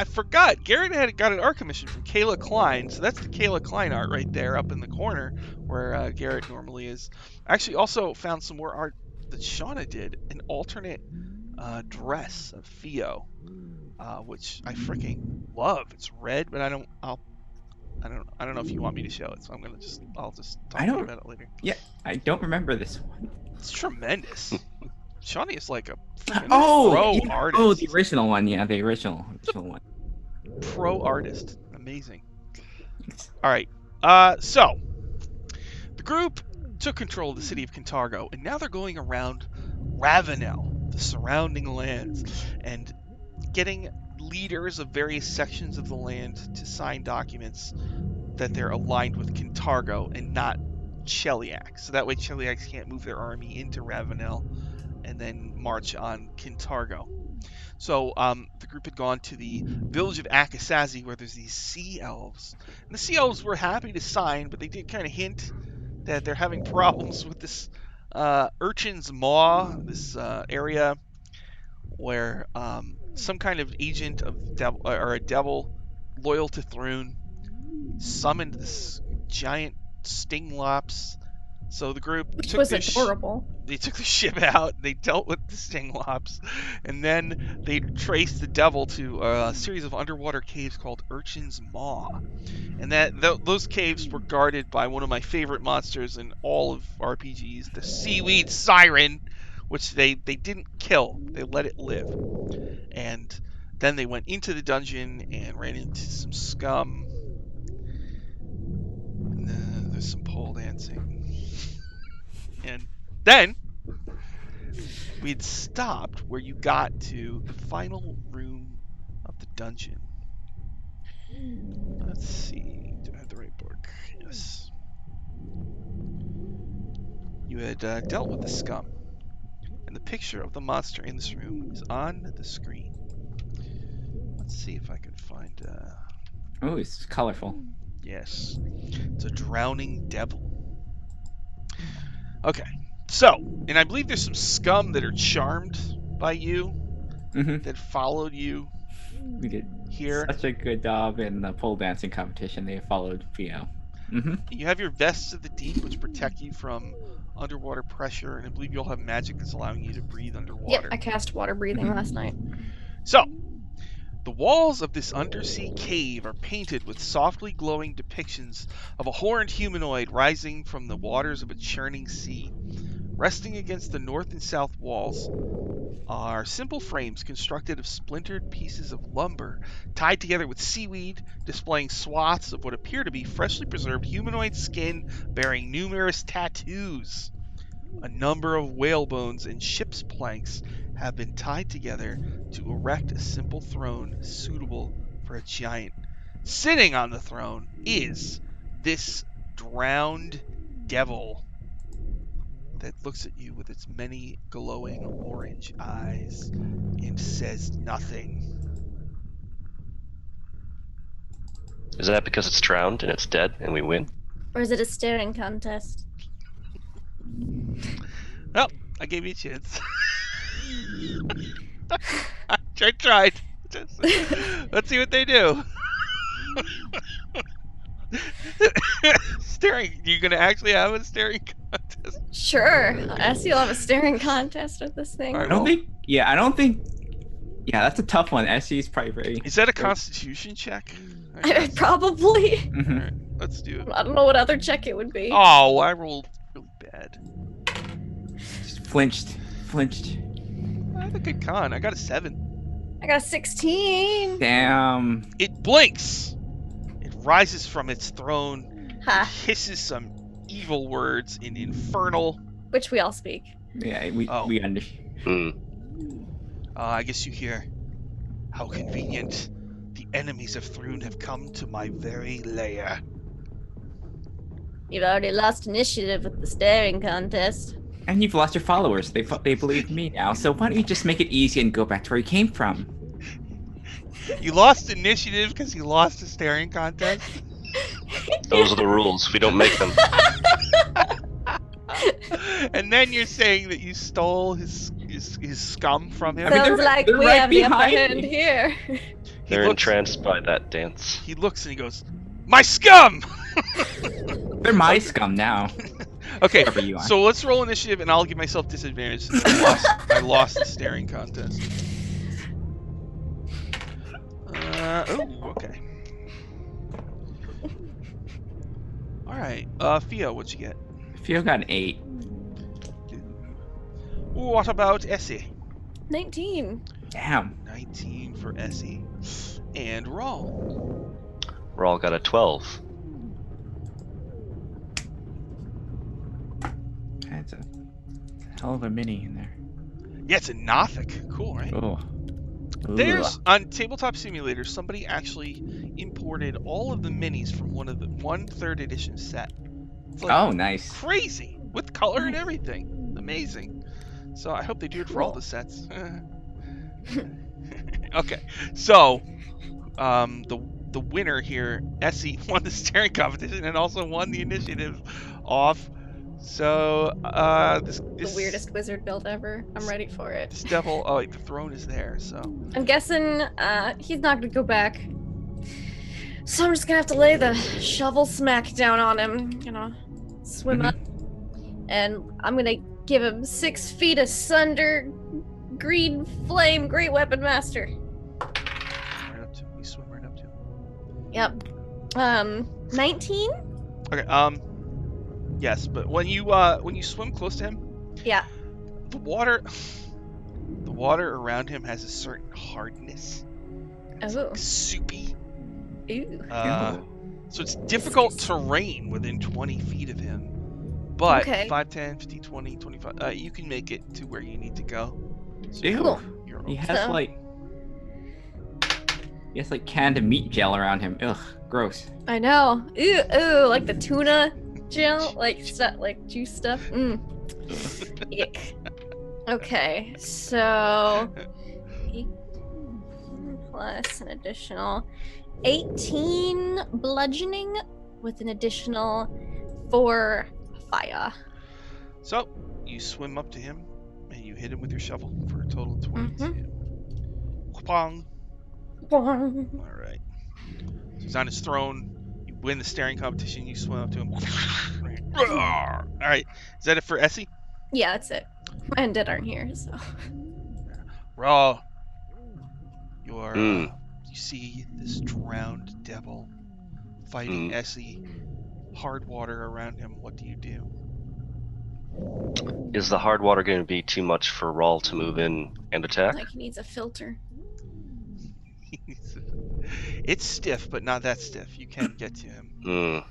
I forgot. Garrett had got an art commission from Kayla Cline, so that's the Kayla Cline art right there up in the corner where Garrett normally is. I actually also found some more art that Shauna did, an alternate dress of Theo, which I freaking love. It's red, but I don't know if you want me to show it, so I'll just talk I to you don't. about it later. Yeah, I don't remember this one. It's tremendous. Shawnee is like a freaking Oh, pro yeah. Oh, the artist. original one. Yeah, the original one. Pro artist. Amazing. All right. So the group took control of the city of Cantargo, and now they're going around Ravenel, the surrounding lands, and getting leaders of various sections of the land to sign documents that they're aligned with Cantargo and not Cheliax. So that way Cheliax can't move their army into Ravenel and then march on Cantargo. So the group had gone to the village of Akasazi where there's these sea elves. And the sea elves were happy to sign, but they did kind of hint that they're having problems with this Urchin's Maw, this area where some kind of agent of devil or a devil loyal to Thrune summoned this giant stinglops. So the group Which took was adorable. they took the ship out, they dealt with the stinglops, and then they traced the devil to a series of underwater caves called Urchin's Maw. And those caves were guarded by one of my favorite monsters in all of RPGs, the Seaweed Siren, which they didn't kill, they let it live. And then they went into the dungeon and ran into some scum. And there's some pole dancing. And then we'd stopped where you got to the final room of the dungeon. Let's see. Do I have the right book? Yes. You had dealt with the scum. And the picture of the monster in this room is on the screen. Let's see if I can find... Oh, it's colorful. Yes. It's a drowning devil. Okay. So, and I believe there's some scum that are charmed by you that followed you. We did here. Such a good job in the pole dancing competition. They followed Theo. You have your vests of the deep, which protect you from underwater pressure, and I believe you all have magic that's allowing you to breathe underwater. Yep, I cast water breathing last night. So, the walls of this undersea cave are painted with softly glowing depictions of a horned humanoid rising from the waters of a churning sea. Resting against the north and south walls are simple frames constructed of splintered pieces of lumber tied together with seaweed, displaying swaths of what appear to be freshly preserved humanoid skin bearing numerous tattoos. A number of whale bones and ship's planks have been tied together to erect a simple throne suitable for a giant. Sitting on the throne is this drowned devil that looks at you with its many glowing orange eyes and says nothing. Is that because it's drowned and it's dead and we win? Or is it a staring contest? Well, I gave you a chance. I tried. Let's see what they do. Staring. You're going to actually have a staring contest? Sure. I see you'll have a staring contest with this thing. All right, I don't think. Yeah, that's a tough one. SC's probably very. Is that a constitution check? Probably. All right, let's do it. I don't know what other check it would be. Oh, I rolled really bad. Just flinched. I have a good con. I got a 7. I got a 16. Damn. It blinks. It rises from its throne. Ha. Hisses some evil words in infernal. Which we all speak. Yeah, we understand. I guess you hear. How convenient. The enemies of Thrune have come to my very lair. You've already lost initiative with the staring contest. And you've lost your followers. They believe me now. So why don't you just make it easy and go back to where you came from? You lost initiative because you lost a staring contest? Those are the rules. We don't make them. And then you're saying that you stole his scum from him? Sounds like they're we right have the upper behind hand me. here. They're entranced by that dance. He looks and he goes, "My scum!" They're my scum now. Okay, Whoever you are. so let's roll initiative, and I'll give myself disadvantage since I lost the staring contest. Okay. All right, Theo, what'd you get? Theo got an 8. What about Essie? 19. Damn. 19 for Essie. And Rawl. Rawl got a 12. That's a hell of a mini in there. Yeah, it's a Nothic. Cool, right? Oh. There's on Tabletop Simulator, somebody actually imported all of the minis from one of the 1/3 edition set. It's like Oh, nice. crazy with color and everything. Amazing. So I hope they do it for all the sets. Okay, so the winner here, Essie, won the staring competition and also won the initiative off. So this The weirdest wizard build ever. I'm ready for it. This devil, oh wait, the throne is there. So I'm guessing he's not gonna go back. So I'm just gonna have to lay the shovel smack down on him, swim up. And I'm gonna give him 6 feet asunder, green flame, great weapon master. right up to, we swim right up to him. Yep. 19? Okay, yes, but when you swim close to him, Yeah. the water around him has a certain hardness. It's Oh. like soupy. Ooh. So it's difficult terrain within 20 feet of him. But Okay. 5, 10, 15, 20, 25, you can make it to where you need to go. So Ew. Cool. you're He okay. has So- like canned meat gel around him. Ugh, gross. I know. Ooh, like the tuna gel, like stuff, like juice stuff. Ick. Okay, so 18 plus an additional 18 bludgeoning with an additional 4 fire. So you swim up to him and you hit him with your shovel for a total of 22. Whopong. All right. So he's on his throne. You win the staring competition. You swim up to him. All right. Is that it for Essie? Yeah, that's it. My undead aren't here, so. Raw. You're. You see this drowned devil fighting Essie. Hard water around him. What do you do? Is the hard water going to be too much for Rawl to move in and attack? Like he needs a filter. It's stiff, but not that stiff. You can get to him.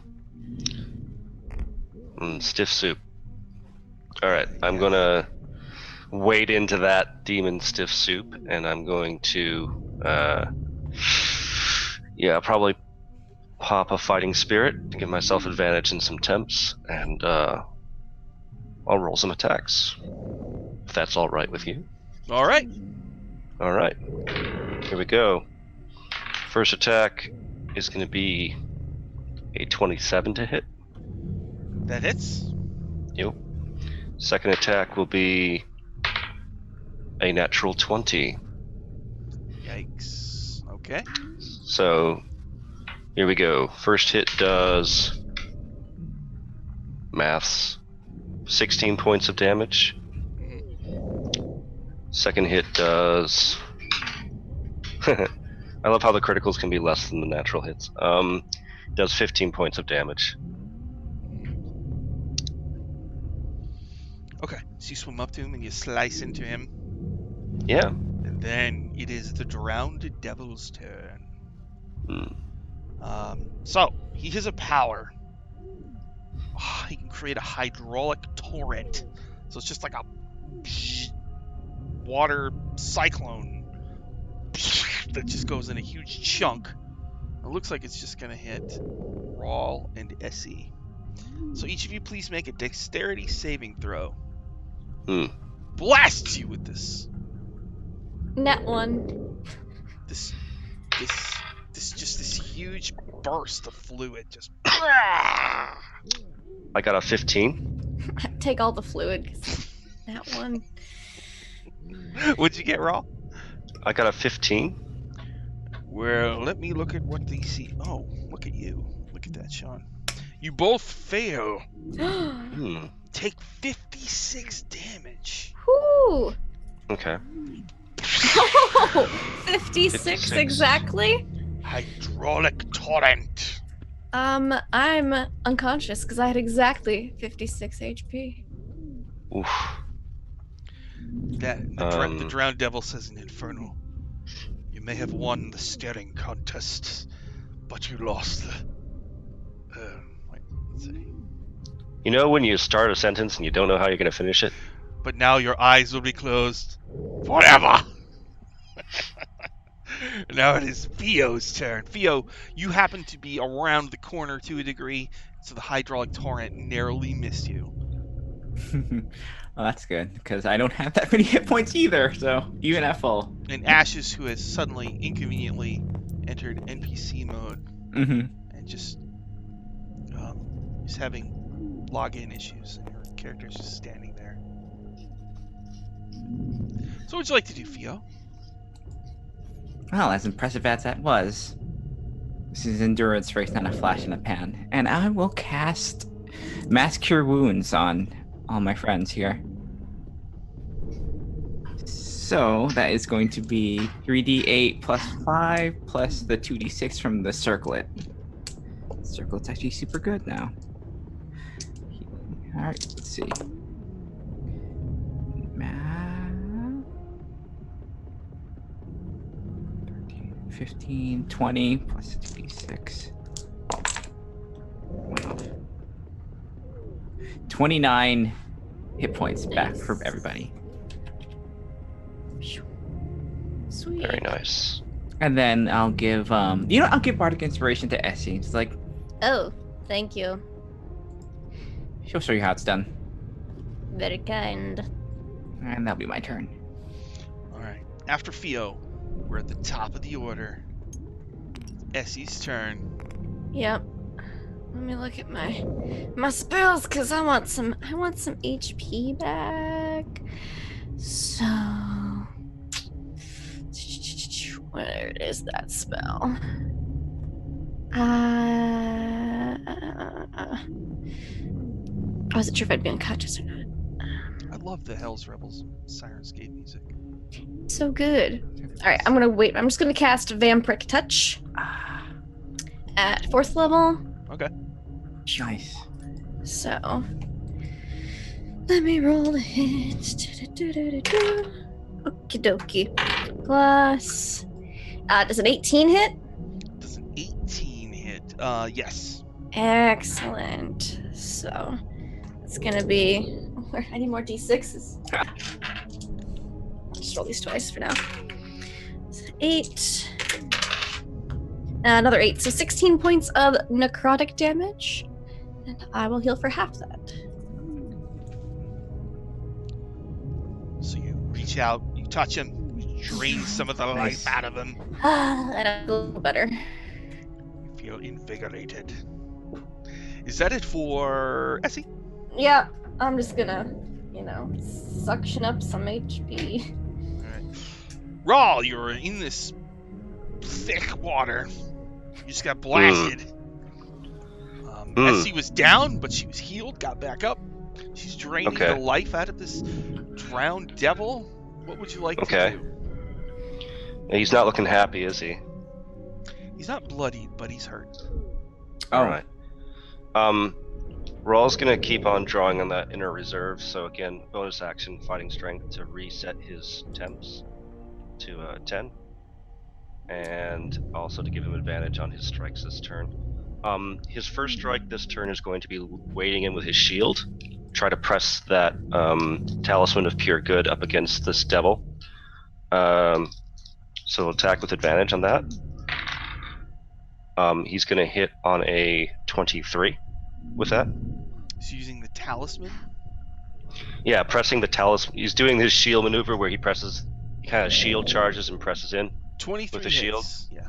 Stiff soup. Alright, I'm going to wade into that demon stiff soup, and I'm going to, probably pop a fighting spirit to give myself advantage in some temps, and I'll roll some attacks. If that's alright with you. All right. Alright, here we go. First attack is going to be a 27 to hit. That hits. Yep. Second attack will be a natural 20. Yikes. Okay. So, here we go. First hit does maths 16 points of damage. Second hit does I love how the criticals can be less than the natural hits. Does 15 points of damage. Okay. So you swim up to him and you slice into him. Yeah. And then it is the drowned devil's turn. So he has a power. He can create a hydraulic torrent. So it's just like a water cyclone that just goes in a huge chunk. It looks like it's just gonna hit Rawl and Essie. So each of you please make a dexterity saving throw. Blasts you with this Net 1. this huge burst of fluid. Just I got a 15. Take all the fluid. 'Cause that one. What'd you get, Raw? I got a 15. Well, let me look at what they see. Oh, look at you. Look at that, Sean. You both fail. Hmm. Take 56 damage. Whoo! Okay. Oh, 56 56. exactly? Hydraulic torrent. I'm unconscious because I had exactly 56 HP. Oof. The drowned devil says in Infernal, you may have won the staring contest, but you lost the... wait, let's see. You know when you start a sentence and you don't know how you're going to finish it? But now your eyes will be closed forever. Now it is Theo's turn. Theo, you happen to be around the corner to a degree, so the hydraulic torrent narrowly missed you. Well, that's good because I don't have that many hit points either. So even at full. And Ashes, who has suddenly inconveniently entered NPC mode Mm-hmm. and just is having login issues, and your character's just standing there. So, what would you like to do, Theo? Well, as impressive as that was, this is endurance race, not a flash in the pan, and I will cast Mass Cure Wounds on all my friends here. So that is going to be 3d8 plus 5 plus the 2d6 from the circlet. Circlet's actually super good now. All right, let's see. Math. 13, 15, 20 plus 2d6. 29 hit points back from everybody. Sweet. Very nice. And then I'll give I'll give Bardic Inspiration to Essie. It's like Oh, thank you. she'll show you how it's done. Very kind. And that'll be my turn. All right. After Theo, we're at the top of the order. Essie's turn. Yep. Let me look at my spells because I want some HP back. So where is that spell? I wasn't sure if I'd be unconscious or not. I love the Hell's Rebels Syrinscape music. So good. All right, I'm gonna wait. I'm just gonna cast Vampiric Touch at 4th level. Okay. Nice. So let me roll the hit. Okie dokie. Plus, does an 18 hit? Does an 18 hit? Yes. Excellent. So it's gonna be. I need more d6s. I'll just roll these twice for now. So 8. Another 8. So 16 points of necrotic damage. And I will heal for half that. So you reach out, you touch him, you drain some of the life out of him. And I feel a little better. You feel invigorated. Is that it for Essie? Yeah, I'm just gonna, suction up some HP. Alright. Rawl, you're in this thick water. You just got blasted. Essie was down, but she was healed, got back up. She's draining the life out of this drowned devil. What would you like to do? He's not looking happy, is he? He's not bloodied, but he's hurt. Alright. Rawl's gonna keep on drawing on that inner reserve, so again, bonus action, fighting strength to reset his temps to 10. And also to give him advantage on his strikes this turn. His first strike this turn is going to be wading in with his shield. Try to press that Talisman of Pure Good up against this devil. So attack with advantage on that. He's going to hit on a 23 with that. He's using the talisman? Yeah, pressing the talisman. He's doing his shield maneuver where he kind of shield charges and presses in 23 with the hits. shield. Yeah.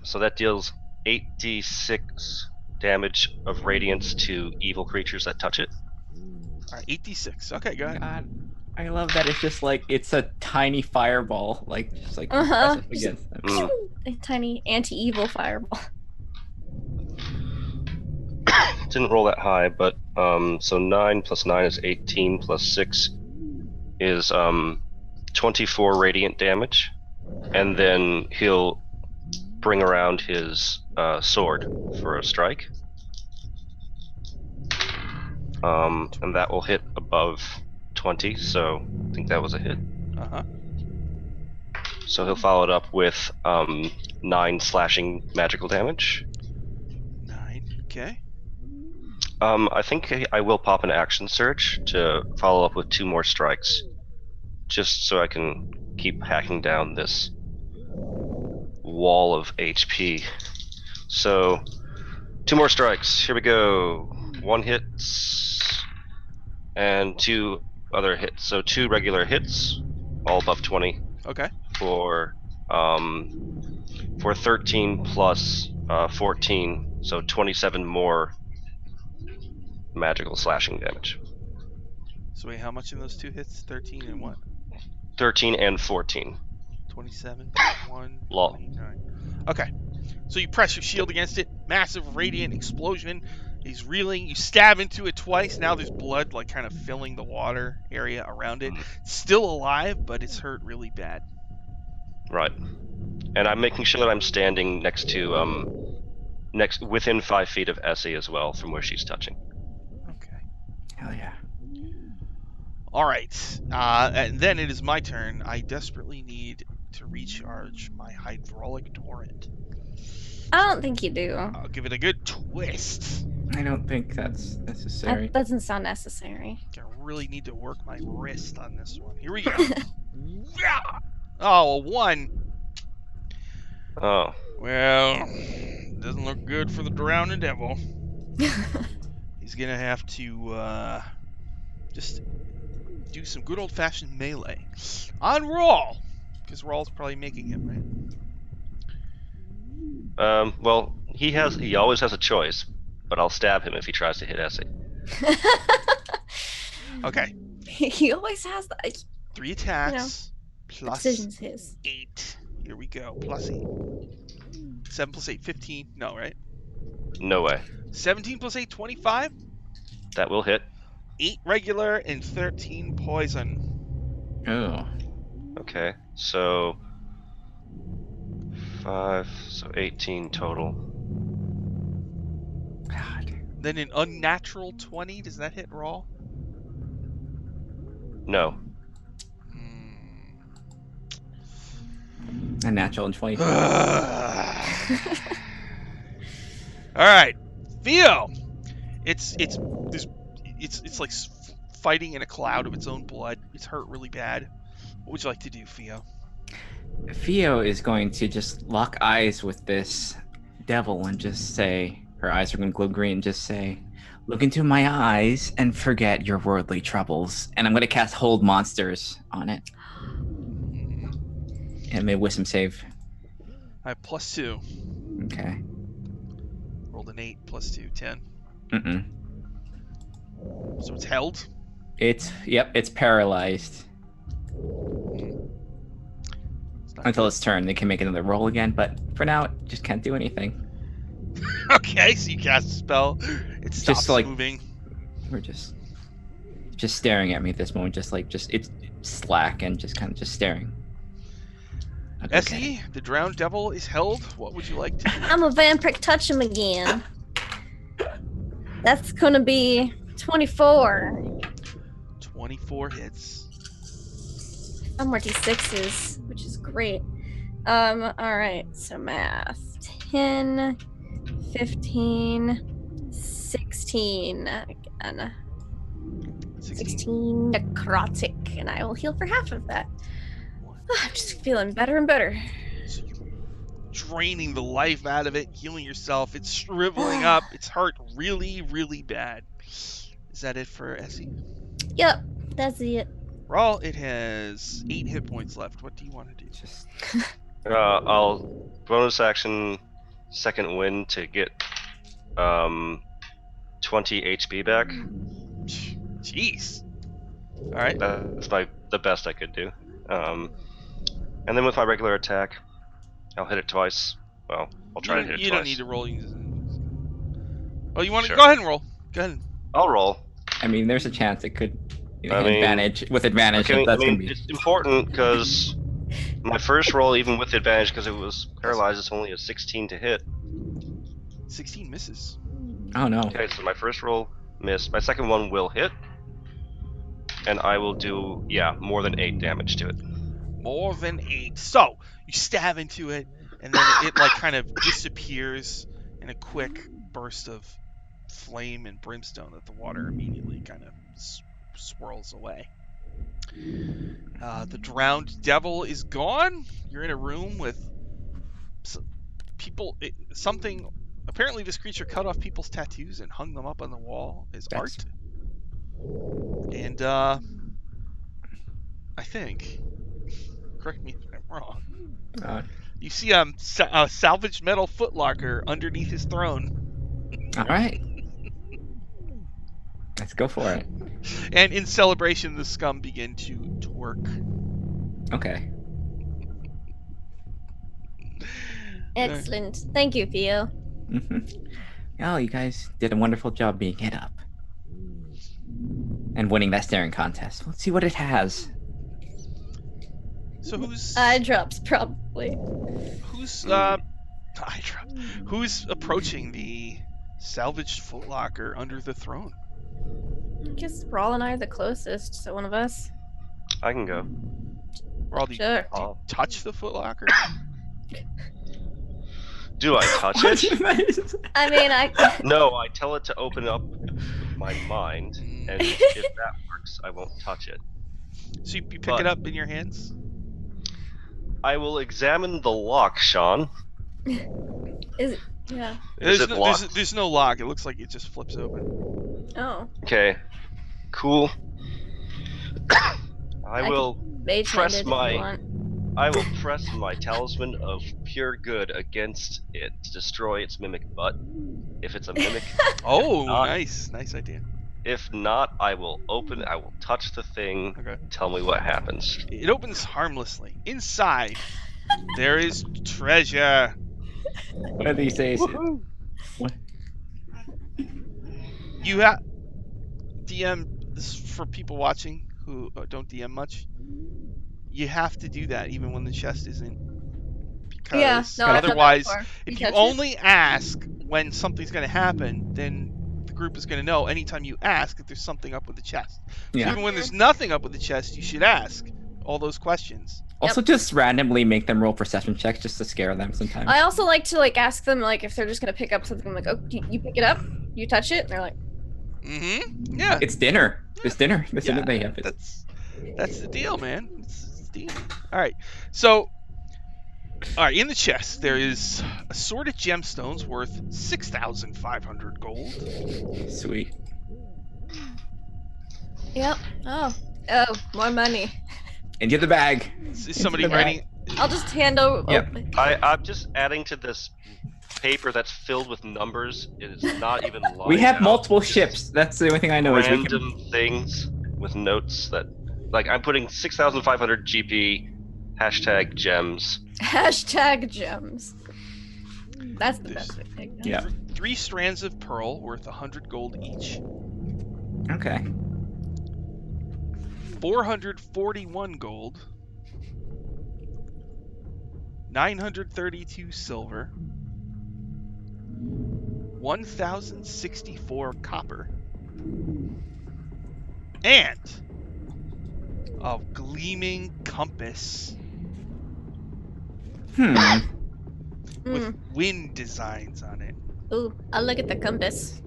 So that deals 8d6 damage of radiance to evil creatures that touch it. Alright, 8d6. Okay, go ahead. I love that it's just like it's a tiny fireball, like just like you press Uh-huh. up Just against them. Mm. a tiny anti-evil fireball. Didn't roll that high, but so 9 plus 9 is 18 plus 6 is 24 radiant damage, and then he'll bring around his sword for a strike. And that will hit above 20, so I think that was a hit. Uh-huh. So he'll follow it up with 9 slashing magical damage. 9. Okay. I think I will pop an action surge to follow up with 2 more strikes, just so I can keep hacking down this wall of HP. So 2 more strikes. Here we go. 1 hits and 2 other hits. So 2 regular hits, all above 20 Okay. for 13 plus 14, so 27 more magical slashing damage. So wait, how much in those 2 hits? 13 and what? 13 and 14. 27, 1, Lol. 29. Okay. So you press your shield against it, massive radiant explosion. He's reeling. You stab into it twice. Now there's blood like kind of filling the water area around it. Still alive, but it's hurt really bad. Right. And I'm making sure that I'm standing next to within 5 feet of Essie as well, from where she's touching. Okay. Hell yeah. All right. And then it is my turn. I desperately need to recharge my hydraulic torrent. I don't think you do. I'll give it a good twist. I don't think that's necessary. That doesn't sound necessary. I really need to work my wrist on this one. Here we go. Oh, a 1. Oh. Well, doesn't look good for the drowning devil. He's gonna have to just do some good old-fashioned melee on Rawl, because Rawl's probably making him, right? Well, he always has a choice, but I'll stab him if he tries to hit Essie. Okay. He always has that. 3 attacks plus Decision's his. 8. Here we go. Plus 8. 7 plus 8, 15. No, right? No way. 17 plus 8, 25. That will hit. 8 regular and 13 poison. Oh. Okay, so 5, so 18 total. God. Then an unnatural 20. Does that hit Raw? No. A natural and 20. All right, Theo. It's like fighting in a cloud of its own blood. It's hurt really bad. What would you like to do, Theo? Theo is going to just lock eyes with this devil and just say, her eyes are going to glow green, and just say, look into my eyes and forget your worldly troubles. And I'm going to cast Hold Monsters on it. And may wisdom save. I have plus 2. Okay. Rolled an 8 plus 2, 10. Mm-mm. So it's held. It's paralyzed. It's not Until good. its turn. They can make another roll again, but for now, it just can't do anything. Okay, so you cast a spell. It stops Just like- moving. We're just staring at me at this moment, it's slack and just kind of just staring. Okay. Essie, the drowned devil is held. What would you like to do? I'm a vampiric touch him again. That's gonna be 24. 24 hits. I'm more D6s, which is great. Alright, so math. 10, 15, 16. Again. 16 necrotic, and I will heal for half of that. I'm just feeling better and better. So you're draining the life out of it, healing yourself. It's shriveling up. It's hurt really, really bad. Is that it for Essie? Yep, that's it. Rawl, it has 8 hit points left. What do you want to do? Just I'll bonus action second wind to get 20 HP back. Jeez. All right. That's the best I could do. And then with my regular attack, I'll hit it twice. Well, I'll try to hit it You don't twice. need to roll. Oh, you want to Sure. go ahead and roll? Go ahead. I'll roll. I mean, there's a chance it could I mean, advantage with advantage. Okay, That's gonna be it's important because my first roll, even with advantage, because it was paralyzed, it's only a 16 to hit. 16 misses. oh no. Okay, so my first roll missed. My second one will hit, and I will do more than 8 damage to it. More than 8. So you stab into it, and then it like kind of disappears in a quick burst of flame and brimstone that the water immediately kind of swirls away. The drowned devil is gone. You're in a room with people. Something. Apparently, this creature cut off people's tattoos and hung them up on the wall as That's- art. And I think, correct me if I'm wrong, Uh, you see a salvaged metal footlocker underneath his throne. all right. Let's go for it. And in celebration, the scum begin to twerk. Okay. Excellent. Thank you, Theo. Oh, you guys did a wonderful job being hit up and winning that staring contest. Let's see what it has. So who's Eye drops, probably. who's eye drop? Who's approaching the salvaged footlocker under the throne? I guess Rawl and I are the closest, so one of us. I can go. Or do you Sure. touch the footlocker? Do I touch it? I mean, I. No, I tell it to open up my mind, and if that works, I won't touch it. So you pick But- it up in your hands? I will examine the lock, Sean. Is yeah. Is it locked? There's no lock. It looks like it just flips open. Oh. Okay, cool. I will Mage press handed if my- you want. I will press my talisman of pure good against it to destroy its mimic butt. If it's a mimic, Oh, not- nice idea. if not, I will touch the thing. Okay. Tell me what happens. It opens harmlessly. Inside, there is treasure. What did he say? What? You have DM. This is for people watching who don't DM much. You have to do that even when the chest isn't. Because Yeah, no, I've done that otherwise, before. if You you touch it? only ask when something's going to happen, then the group is going to know anytime you ask if there's something up with the chest. So Yeah. even when there's nothing up with the chest, you should ask all those questions. Also, just randomly make them roll perception checks just to scare them sometimes. I also like to ask them if they're just gonna pick up something. I'm like, oh, you pick it up, you touch it, and they're like, Mm-hmm. Yeah. It's dinner. It's dinner. It's dinner they have. That's the deal, man. It's the deal. All right. So, all right. In the chest, there is assorted gemstones worth 6,500 gold. Sweet. yep. Oh, more money. Into the bag. Is somebody the bag. writing? I'll just hand over. Yep. I'm just adding to this paper that's filled with numbers. It is not even lined We have out. multiple It's ships. That's the only thing I know is we Random can. things with notes that, I'm putting 6,500 GP, hashtag gems. Hashtag gems. That's the best way to take that. Yeah. 3 strands of pearl worth 100 gold each. Okay. 441 gold. 932 silver. 1,064 copper. And a gleaming compass with wind designs on it. Ooh, I'll look at the compass.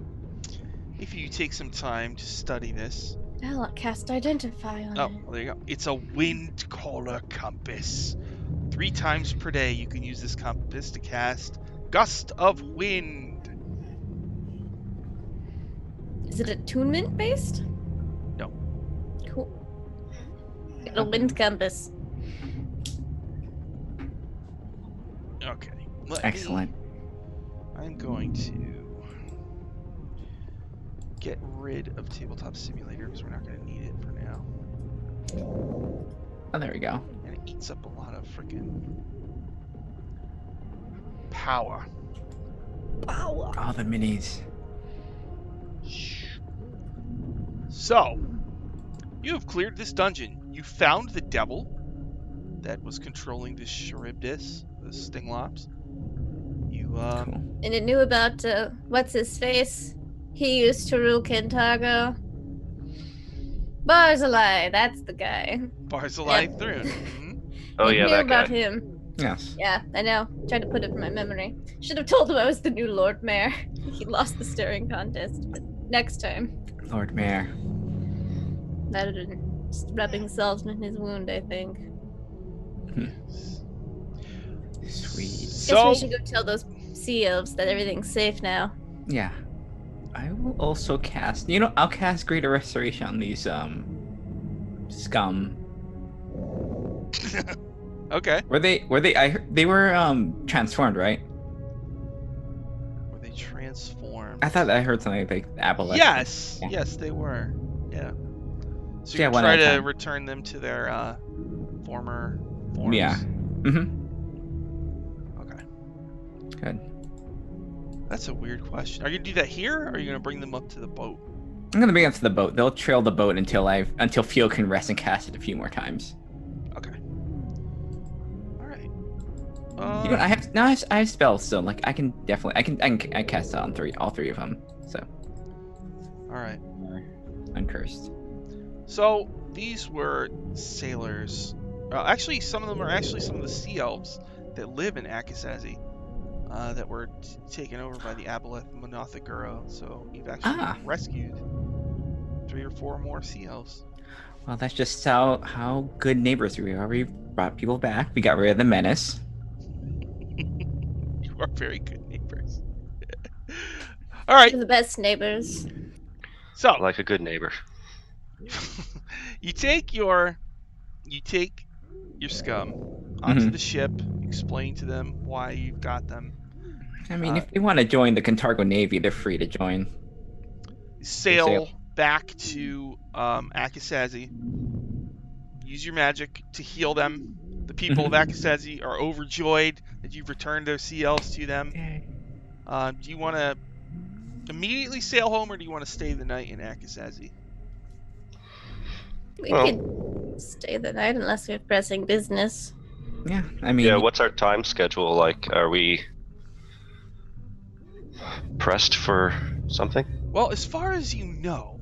If you take some time to study this. I'll cast Identify on Oh, it. well, there you go. It's a wind caller compass. 3 times per day you can use this compass to cast Gust of Wind. Is it attunement based? No. Cool. Got a wind compass. Okay. Excellent. I'm going to get rid of Tabletop Simulator because we're not going to need it for now. Oh, there we go. And it eats up a lot of freaking power. Power. All the minis. So, you have cleared this dungeon. You found the devil that was controlling this Charybdis, the Stinglops. You, Cool. And it knew about what's his face. He used to rule Kintargo. Barzillai, that's the guy. Barzillai Yep. Thrun. Mhm. Oh It yeah, knew that about guy. him. Yes. Yeah, I know. Tried to put it in my memory. Should have told him I was the new Lord Mayor. He lost the staring contest. But next time, Lord Mayor. rather than just rubbing salt in his wound, I think. Yes. Sweet. Guess So, we should go tell those sea elves that everything's safe now. Yeah. I will also cast. You know, I'll cast Greater Restoration on these scum. okay. Were they? They were transformed, right? Were they transformed? I thought I heard something like Apple. Yes. Yeah. Yes, they were. Yeah. So Yeah, you one try at a to time. return them to their former forms? Yeah. Mm-hmm. Okay. Good. That's a weird question. Are you gonna do that here, or are you gonna bring them up to the boat? I'm gonna bring them to the boat. They'll trail the boat until Fio can rest and cast it a few more times. Okay. All right. You know, I have spells still. Like I can cast it on all three of them. So All right. uncursed. So these were sailors. Actually, some of them are actually some of the sea elves that live in Akisazi that were taken over by the Aboleth Monothaguro. So you've actually rescued 3 or 4 more sea elves. Well, that's just how good neighbors we are. We brought people back. We got rid of the menace. You are very good neighbors. All right. We're the best neighbors. So Like a good neighbor. you take your scum onto the ship, explain to them why you've got them. I mean, if they want to join the Kintargo Navy, they're free to join. Sail back to Akisazi. Use your magic to heal them. The people of Akisazi are overjoyed that you've returned their sea elves to them. Do you want to immediately sail home, or do you want to stay the night in Akisazi? We could stay the night unless we have pressing business. Yeah, I mean. Yeah, what's our time schedule like? Are we pressed for something? Well, as far as you know,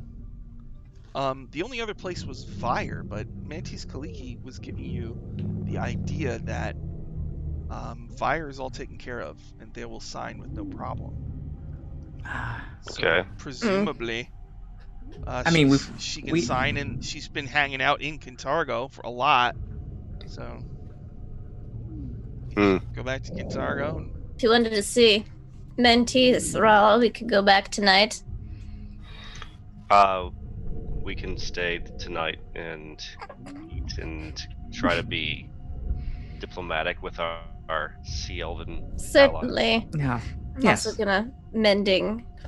the only other place was Fire, but Mantis Kaliki was giving you the idea that Fire is all taken care of, and they will sign with no problem. So Okay. presumably, I mean, she can sign, and she's been hanging out in Kintargo for a lot. So go back to Kintargo. And... If you wanted to see Mentees, Raul, we could go back tonight. We can stay tonight and eat and try to be diplomatic with our sea elven Certainly. Yeah. I'm Yes. also gonna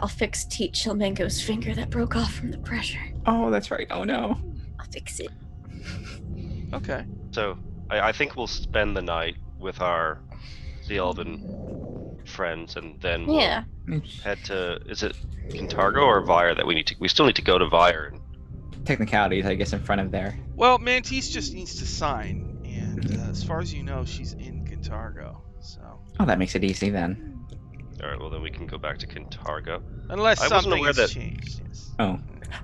I'll fix Teach Chilmango's finger that broke off from the pressure. Oh, that's right. Oh no. I'll fix it. Okay. So I think we'll spend the night with our sea elven friends, and then we'll head to, is it Kintargo or Vire that we still need to go to Vire? Technicalities, I guess, in front of there. Well, Mantis just needs to sign, and as far as you know, she's in Kintargo. So. Oh, that makes it easy then. All right. Well, then we can go back to Kintargo. Unless I wasn't something aware has that- changed. Yes. Oh.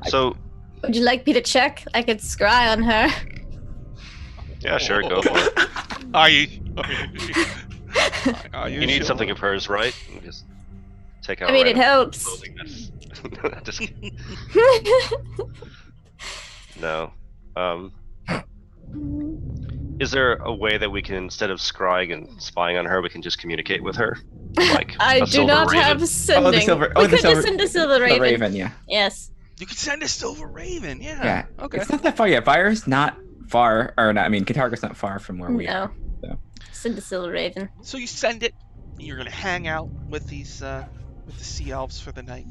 So Would you like me to check? I could scry on her. yeah, sure, go for it. Are you? Are You need sure? something of hers, right? You just take out. I mean, it random helps. clothing that's- Just kidding. No. Is there a way that we can, instead of scrying and spying on her, we can just communicate with her? Like I a do silver not raven? have sending. the silver- we oh, the could silver- just send a silver raven. The Raven, yeah. Yes. You could send a silver raven. Yeah. Yeah. Okay. It's not that far yet. Vire's not far, or not. I mean, Kintargo's not far from where we are. No. So. Send a silver raven. So you send it. And you're gonna hang out with these with the sea elves for the night.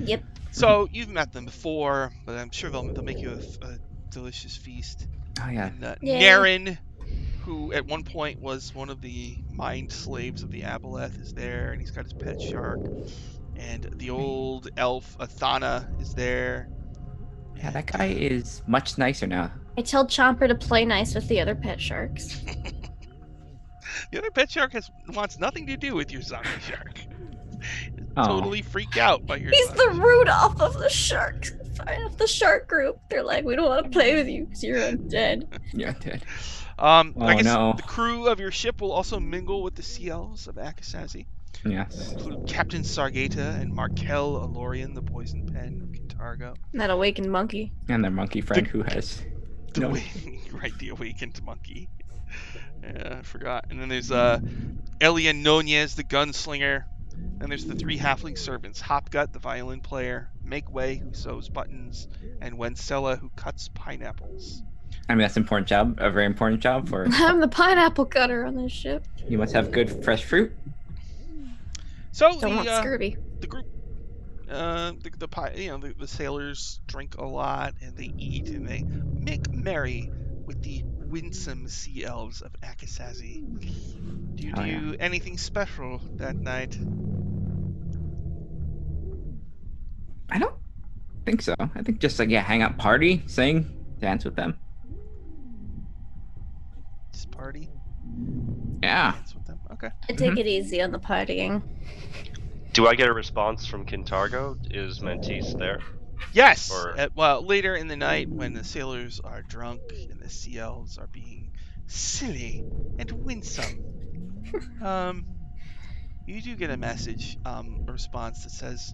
Yep. So you've met them before, but I'm sure they'll make you a delicious feast. Oh yeah. And Yay. Naren, who at one point was one of the mind slaves of the Aboleth, is there, and he's got his pet shark. And the old elf Athana is there. Yeah, that guy is much nicer now. I told Chomper to play nice with the other pet sharks. The other pet shark wants nothing to do with your zombie shark. Oh. Totally freaked out by your He's zombie the Rudolph of the shark, of the shark group. They're like, we don't want to play with you because you're undead. Yeah, dead. I Oh, guess no. the crew of your ship will also mingle with the sea elves of Akasazi. Yes. Include Captain Sargata and Markel Alorian, the poison pen of Kintargo. That awakened monkey. And their monkey friend who has no. The awakened monkey. Yeah, I forgot. And then there's Elia Nunez, the gunslinger. And there's the three halfling servants: Hopgut, the violin player; Makeway, who sews buttons; and Wencella, who cuts pineapples. I mean, that's an important job. A very important job for. I'm the pineapple cutter on this ship. You must have good fresh fruit. So Don't want scurvy. the group, the sailors drink a lot and they eat and they make merry with the winsome sea elves of Akasazi. Do you do anything special that night? I don't think so. I think just like hang out, party, sing, dance with them. Just party? Yeah. Dance with them? Okay. I take it easy on the partying. Do I get a response from Kintargo? Is Mentis there? Yes. Or- Well, later in the night, when the sailors are drunk and the sea elves are being silly and winsome, you do get a message, a response that says,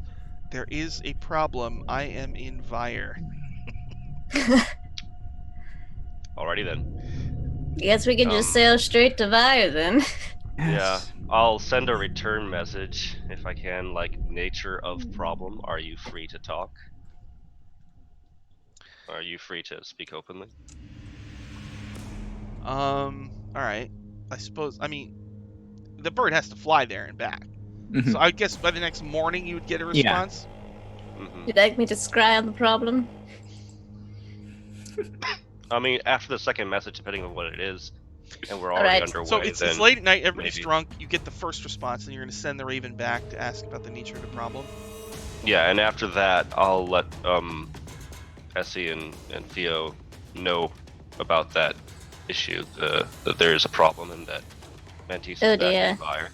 "There is a problem. I am in Vire." Alrighty then. Guess we can just sail straight to Vire then. Yeah, I'll send a return message if I can, like, nature of problem. Are you free to talk? Are you free to speak openly? All right. I suppose. I mean, the bird has to fly there and back. Mhm. So I guess by the next morning you would get a response. Hmm. You'd like me to scry on the problem? I mean, after the second message, depending on what it is, and we're already Alright. underway, So it's then late at night. Everybody's maybe. drunk. You get the first response, and you're going to send the Raven back to ask about the nature of the problem. Yeah, and after that, I'll let Essie and Theo know about that issue, that there is a problem and that Mentis is Oh, back dear. in fire.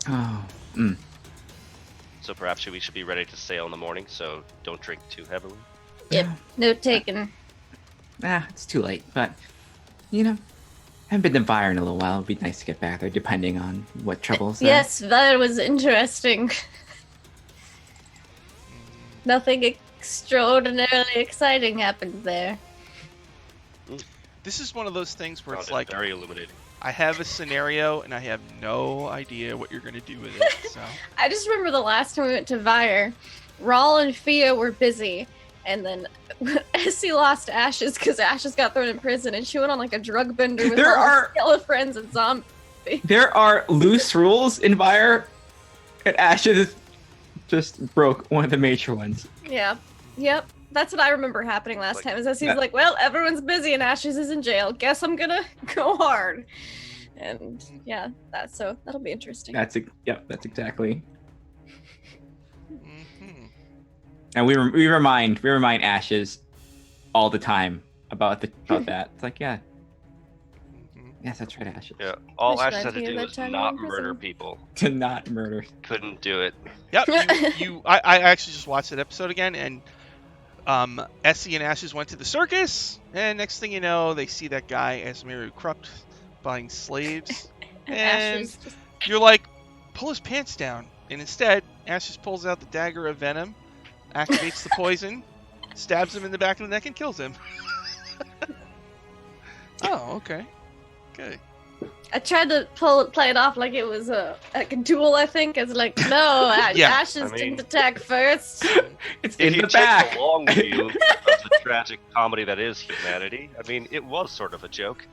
Oh. So perhaps we should be ready to sail in the morning, so don't drink too heavily. Yep. Note taken. It's too late, but you know, I haven't been to Vire in a little while. It'd be nice to get back there, depending on what troubles. Yes, that was interesting. Nothing extraordinarily exciting happened there. This is one of those things where Found it's it like, very illuminating. I have a scenario, and I have no idea what you're going to do with it. So I just remember the last time we went to Vire, Rawl and Fia were busy, and then Essie lost Ashes because Ashes got thrown in prison, and she went on like a drug bender with There all her are- yellow friends and zombies. There are loose rules in Vire, and Ashes just broke one of the major ones. Yeah. Yep. That's what I remember happening last Like- time. Is Essie's like, well, everyone's busy and Ashes is in jail. Guess I'm gonna go hard. And yeah, that'll be interesting. That's exactly. Mhm. And we remind Ashes all the time about that. It's like, Mhm. yes, that's right, Ashes. Yeah, all Wish Ashes I'd had to hear do that was time not in prison. murder people. To not murder. Couldn't do it. Yep. I actually just watched that episode again, and Essie and Ashes went to the circus, and next thing you know, they see that guy Asmiru Krupt buying slaves, and Ashes just you're like, pull his pants down, and instead, Ashes pulls out the dagger of venom, activates the poison, stabs him in the back of the neck, and kills him. Oh, okay. Good. I tried to play it off like it was like a duel, I think. It's like, no, Yeah, Ashes I mean- didn't attack first. It's If in you the take back. the long view of the tragic comedy that is humanity, I mean, it was sort of a joke.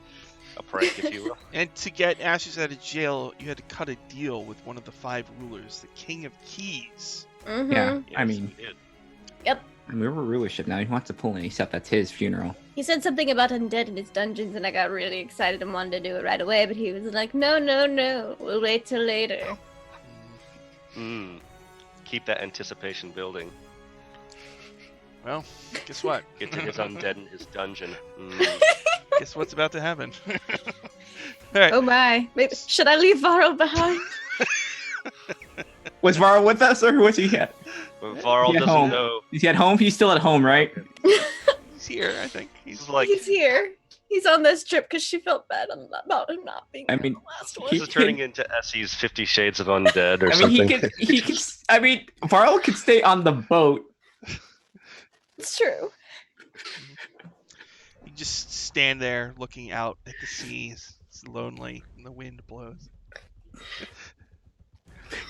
A prank, if you will. And to get Ashes out of jail, you had to cut a deal with one of the 5 rulers, the King of Keys. Mm-hmm. Yeah, I Yes, mean, we did. We're a rulership now. He wants to pull any stuff. That's his funeral. He said something about undead in his dungeons, and I got really excited and wanted to do it right away, but he was like, no, we'll wait till later. Keep that anticipation building. Well, guess what? Get to his undead in his dungeon. Guess what's about to happen? All right. Oh my. Maybe, should I leave Varl behind? Was Varl with us, or was he at? But Varl doesn't home. know. Is he at home? He's still at home, right? He's here, I think. He's like, He's here. He's on this trip because she felt bad about him not being I on mean, the last one. this is turning into Essie's 50 Shades of Undead or I mean, something. he could. I mean, Varl could stay on the boat. It's true. You just stand there looking out at the seas. It's lonely, and the wind blows.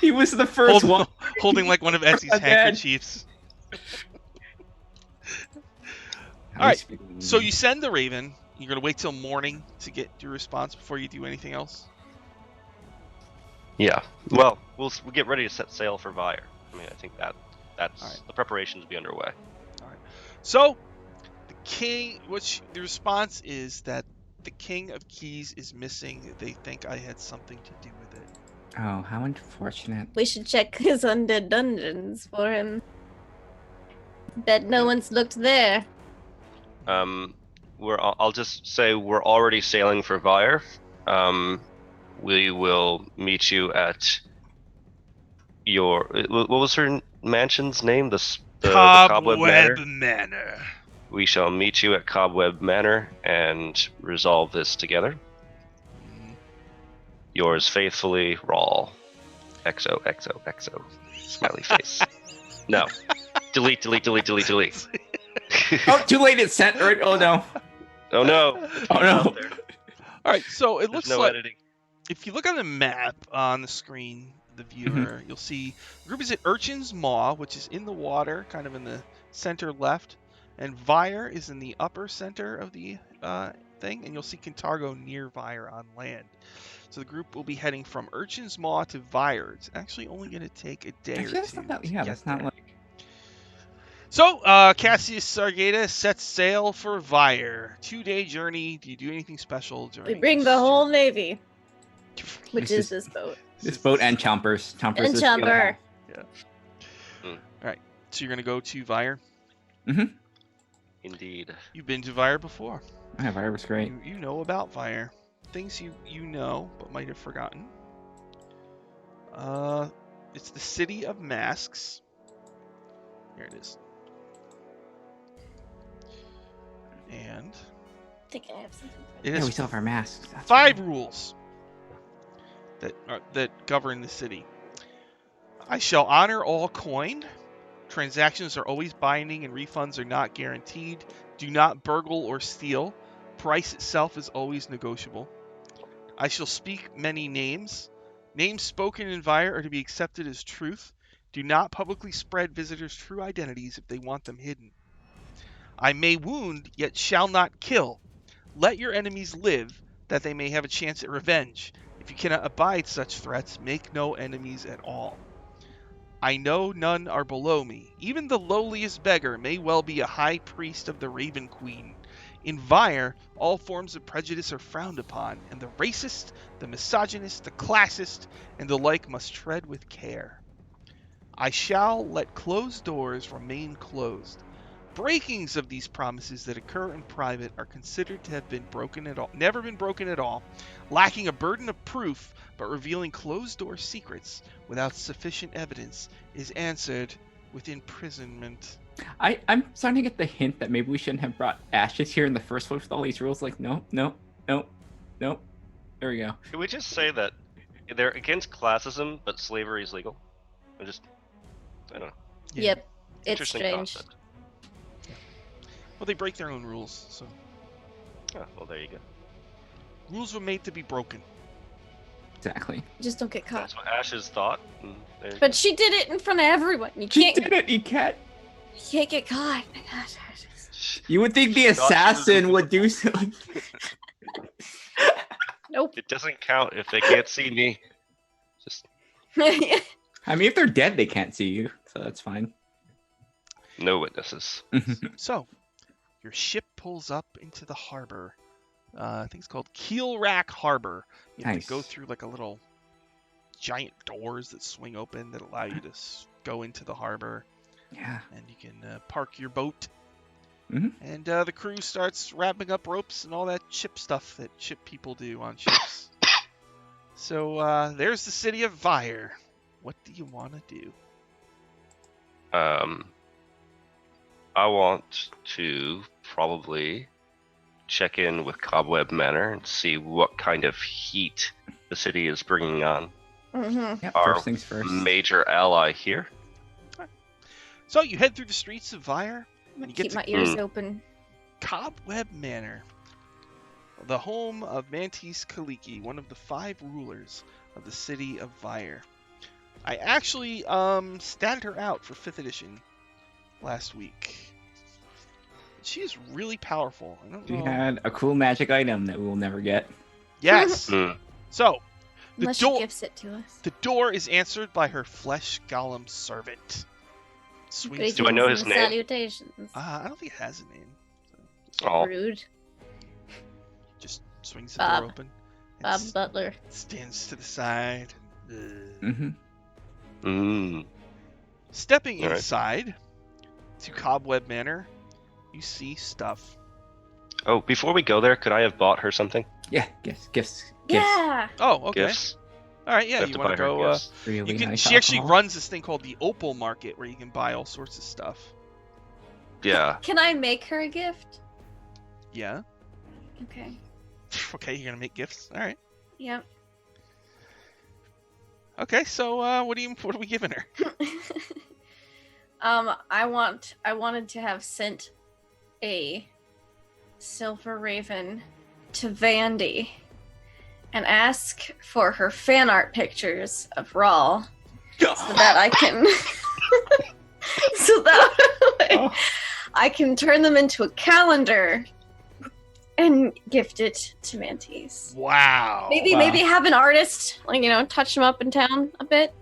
He was the first one. Holding like one of Essie's Dad. handkerchiefs. All right, so you send the Raven. You're going to wait till morning to get your response before you do anything else? Yeah. Well, we'll get ready to set sail for Vyre. I mean, I think that's Alright. the preparations be underway. So, the king, the response is that the King of Keys is missing. They think I had something to do with it. Oh, how unfortunate. We should check his undead dungeons for him. Bet no one's looked there. I'll just say we're already sailing for Vyre. We will meet you at your, what was her mansion's name? The Cobweb Manor. We shall meet you at Cobweb Manor and resolve this together. Yours faithfully, Rawl. XOXOXO. Smiley face. No. Delete. Oh, too late. It's sent. Right? Oh no. Oh no. Oh no. Out there. All right, so it There's looks no like editing. if you look on the map on the screen, the viewer, you'll see the group is at Urchin's Maw, which is in the water, kind of in the center left, and Vyre is in the upper center of the thing, and you'll see Kintargo near Vyre on land. So the group will be heading from Urchin's Maw to Vyre. It's actually only going to take a day Actually, or that's two. not that. to Yeah, get that's not there. like. So, Cassius Sargata sets sail for Vyre. 2-day journey. Do you do anything special during We bring this the whole journey? navy, which This is is- this boat. This boat and Chompers. Chompers And is the other Chumper. So you're going to go to Vyre? Indeed. You've been to Vyre before. half. Yeah, Vyre was great. You know about Vyre. Things you know, but might have forgotten. It's the city of masks. Here it is. And I think I have something. it Yeah, has we still have our masks. That's 5 right. rules that govern the city. I shall honor all coin. Transactions are always binding and refunds are not guaranteed. Do not burgle or steal. Price itself is always negotiable. I shall speak many names. Names spoken in Vyre are to be accepted as truth. Do not publicly spread visitors' true identities if they want them hidden. I may wound, yet shall not kill. Let your enemies live, that they may have a chance at revenge. If you cannot abide such threats, make no enemies at all. I know none are below me. Even the lowliest beggar may well be a high priest of the Raven Queen. In Vyre, all forms of prejudice are frowned upon, and the racist, the misogynist, the classist, and the like must tread with care. I shall let closed doors remain closed. Breakings of these promises that occur in private are considered to have been never been broken at all, lacking a burden of proof, but revealing closed-door secrets without sufficient evidence is answered with imprisonment. I'm starting to get the hint that maybe we shouldn't have brought Ashes here in the first place with all these rules. Like, no. There we go. Can we just say that they're against classism, but slavery is legal? I don't know. Yeah. Yep. It's Interesting strange. concept. Well, they break their own rules, so Oh, well, there you go. rules were made to be broken. Exactly. Just don't get caught. That's what Ashes thought. And there you But she did it in front of everyone. You She can't, did it. You can't. go. you can't get caught. You would think the assassin would do something. Nope. It doesn't count if they can't see me. Just I mean, if they're dead, they can't see you, so that's fine. No witnesses. So, your ship pulls up into the harbor. I think it's called Keelrack Harbor. You have to go Nice. through like a little giant doors that swing open that allow you to go into the harbor, Yeah. and you can park your boat. Mhm. And the crew starts wrapping up ropes and all that ship stuff that ship people do on ships. So there's the city of Vire. What do you want to do? I want to probably check in with Cobweb Manor and see what kind of heat the city is bringing on. Mm-hmm. Yep. Our First things first. major ally here. So you head through the streets of Vire. I'm gonna You get keep to my ears open. Cobweb Manor, the home of Mantis Kaliki, one of the 5 rulers of the city of Vire. I actually statted her out for 5th edition last week. She is really powerful. I don't She know. had a cool magic item that we will never get. Yes. Mm. So the Unless she door gifts it to us. the door is answered by her flesh golem servant. Swings. Do I know his and name? Salutations. I don't think it has a name. So Oh, Rude. just swings the Bob. door open. And Bob Butler. stands to the side. Mm-hmm. Stepping All right. inside to Cobweb Manor, you see stuff. Oh, before we go there, could I have bought her something? Yeah. Gifts. Yeah. Oh, okay. Gifts. All right, I yeah. have You to want buy to her go? gifts. Really You can. nice She actually alcohol. runs this thing called the Opal Market, where you can buy all sorts of stuff. Yeah. Can I make her a gift? Yeah. Okay. Okay, you're gonna make gifts. All right. Yep. Okay, so what are we giving her? I wanted to have sent a silver raven to Vandy and ask for her fan art pictures of Rawl so that I can so that way I can turn them into a calendar and gift it to Mantis. Wow. Maybe have an artist, like, touch them up in town a bit.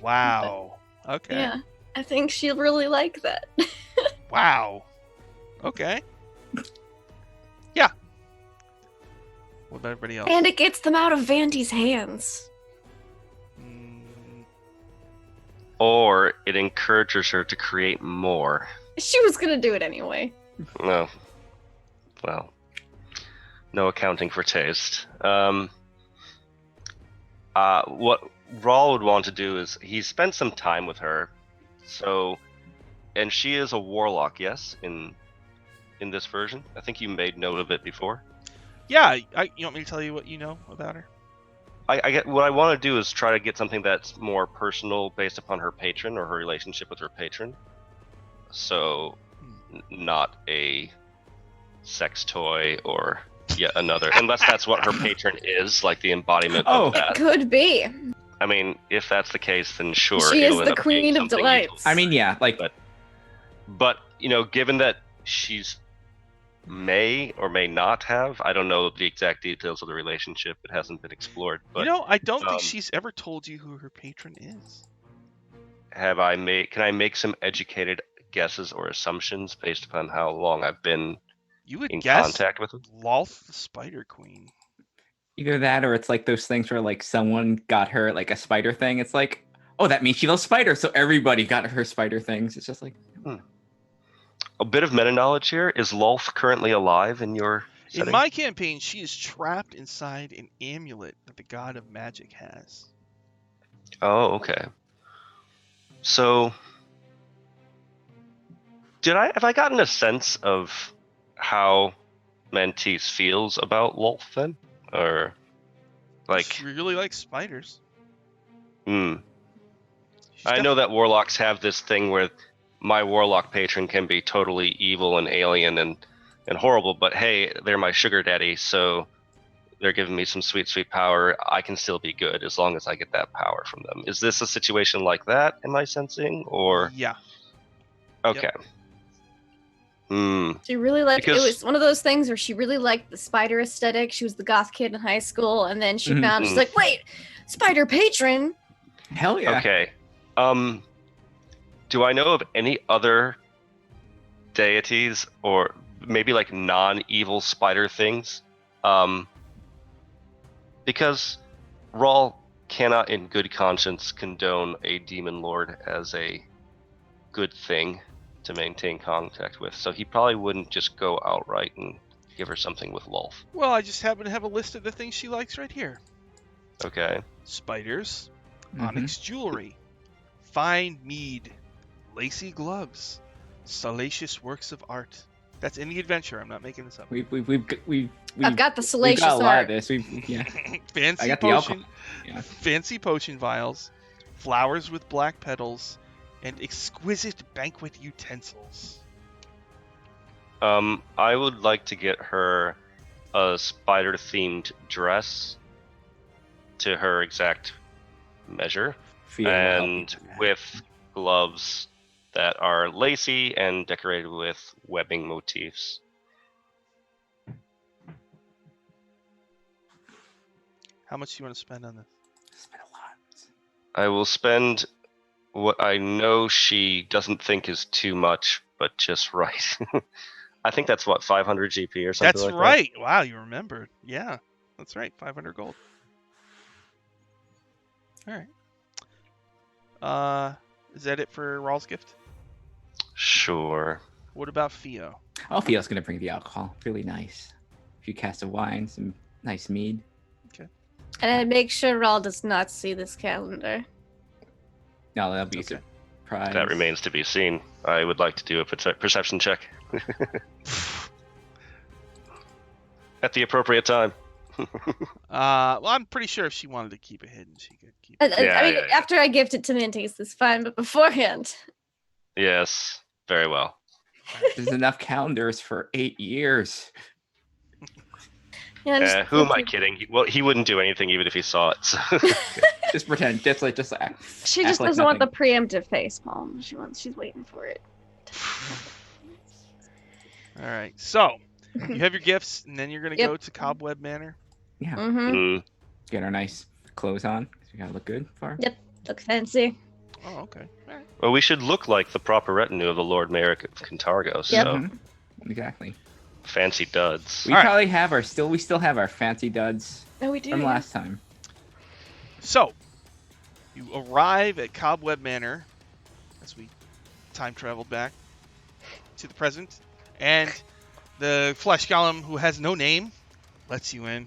Wow. Okay. Yeah. I think she'll really like that. Wow. Okay. Yeah. What about everybody else? And it gets them out of Vandy's hands. Or it encourages her to create more. She was gonna do it anyway. No. Well, no accounting for taste. What Rawl would want to do is he spent some time with her, and she is a warlock, yes, in this version. I think you made note of it before. Yeah. You want me to tell you what you know about her? I get what I want to do is try to get something that's more personal based upon her patron or her relationship with her patron. So, not a sex toy or yet another, unless that's what her patron is, like the embodiment Oh. of that. Could be. I mean, if that's the case, then sure. She it'll is end the up queen being of something delights. evil. I mean, yeah, like But given that she's may or may not have, I don't know the exact details of the relationship. It hasn't been explored. But I don't think um, she's ever told you who her patron is. can I make some educated guesses or assumptions based upon how long I've been You would in guess contact with her? Lolth the Spider Queen. either that or it's like those things where like someone got her like a spider thing. It's like, oh, that means she loves spiders, so everybody got her spider things. It's just like A bit of meta knowledge here. Is Lolth currently alive in your setting? In my campaign, she is trapped inside an amulet that the god of magic has. Oh, okay. So, have I gotten a sense of how Mantis feels about Lolth then? Or, She really likes spiders. hmm. She's I know that warlocks have this thing where my warlock patron can be totally evil and alien and horrible, but hey, they're my sugar daddy, so they're giving me some sweet, sweet power. I can still be good as long as I get that power from them. Is this a situation like that, am I sensing? Or Yeah. okay. Hmm. She really liked it. Because- Was one of those things where she really liked the spider aesthetic. She was the goth kid in high school, and then she Mhm. found, she's like, wait, spider patron? hell yeah. Okay. Do I know of any other deities or maybe like non-evil spider things, because Rawl cannot in good conscience condone a demon lord as a good thing to maintain contact with, so he probably wouldn't just go outright and give her something with Lulf. Well, I just happen to have a list of the things she likes right here. Okay. Spiders, Mhm. onyx jewelry, fine mead, lacy gloves, salacious works of art. That's in the adventure. I'm not making this up. I've got the we've salacious got a lot of art. this. Yeah. Fancy I got the potion, alcohol. Yeah. fancy potion vials, flowers with black petals, and exquisite banquet utensils. I would like to get her a spider-themed dress to her exact measure, Feel will help you and with that. with gloves that are lacy and decorated with webbing motifs. How much do you want to spend on this? Spend a lot. I will spend what I know she doesn't think is too much, but just right. I think that's what, 500 GP or something That's like right. Wow, you remembered. Yeah, that's right. 500 gold. All right. Is that it for Rawl's gift? that. Sure. What about Theo? Oh, Theo's gonna bring the alcohol. Really nice. A few casks of wine, some nice mead. And I make sure Rawl does not see this calendar. No, that'll be Okay. a surprise. That remains to be seen. I would like to do a perception check at the appropriate time. Well, I'm pretty sure if she wanted to keep it hidden, she could keep I, it. I mean, yeah. after I gift it to Mantis, it's fine, but beforehand. Yes, very well. There's enough calendars for 8 years. Yeah, Who am I kidding? He wouldn't do anything even if he saw it. So. Just pretend. Just like She act just like doesn't want the nothing. preemptive face palm. She's waiting for it. All right. So you have your gifts, and then you're gonna Yep. go to Cobweb Manor. Yeah. Mm-hmm. Mm, Get our nice clothes on. We gotta look good for. Yep. Look fancy. Oh, okay. All right. well, we should look like the proper retinue of the Lord Mayor of Cantargo. Yep. So Mhm. Exactly. fancy duds. We All right. probably have we still have our fancy duds Oh, we do. from last time. So you arrive at Cobweb Manor as we time traveled back to the present, and the flesh golem, who has no name, lets you in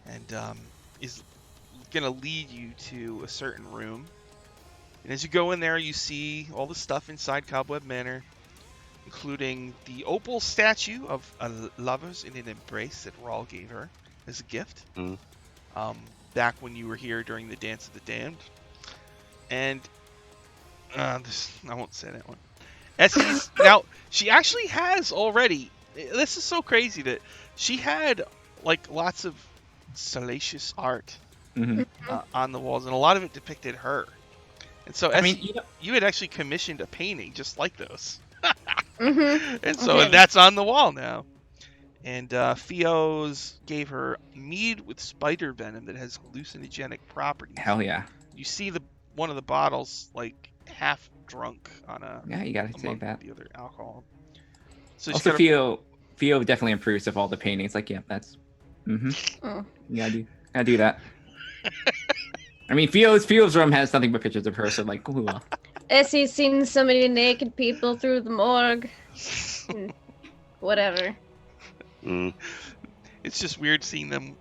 and is gonna lead you to a certain room. And as you go in there, you see all the stuff inside Cobweb Manor, including the opal statue of a lovers in an embrace that Rawl gave her as a gift. Mm. Back when you were here during the Dance of the Damned. And I won't say that one. Essie's now she actually has already. This is so crazy that she had like lots of salacious art Hmm on the walls, and a lot of it depicted her. And so, I Essie, mean, you had actually commissioned a painting just like those. Mm-hmm. And so Okay. that's on the wall now. And Theo's gave her mead with spider venom that has hallucinogenic properties. hell yeah. You see one of the bottles like half drunk on Yeah, you gotta among take that. the other alcohol. So she's Also, got Theo definitely improves of all the paintings. Like, yeah, that's. Oh. You gotta do that. I mean, Theo's room has nothing but pictures of her, so like, ooh, well. Essie's seen so many naked people through the morgue. Whatever. Mm. It's just weird seeing them,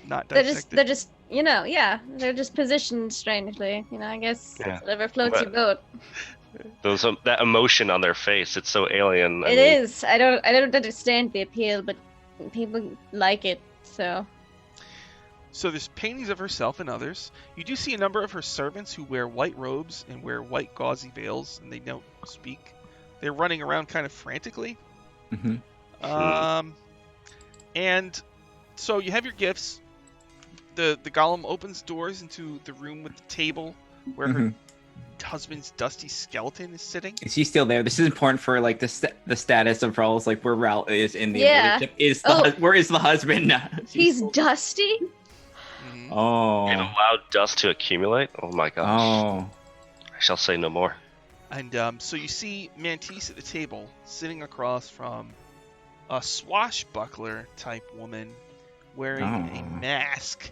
not They're dissected. just they're just positioned strangely. I guess Yeah. whatever floats your boat. That emotion on their face, it's so alien. It is. I don't understand the appeal, but people like it. So So there's paintings of herself and others. You do see a number of her servants who wear white robes and wear white gauzy veils, and they don't speak. They're running around kind of frantically. Hmm And so you have your gifts. The golem opens doors into the room with the table where her husband's dusty skeleton is sitting. Is he still there? This is important for like the status of Raul, like where Raul is in the Yeah. relationship. Where is the husband now? he's dusty. Mhm. Oh. And allowed dust to accumulate? Oh my gosh. Oh. I shall say no more. And so you see Mantis at the table, sitting across from a swashbuckler type woman wearing a Oh. mask.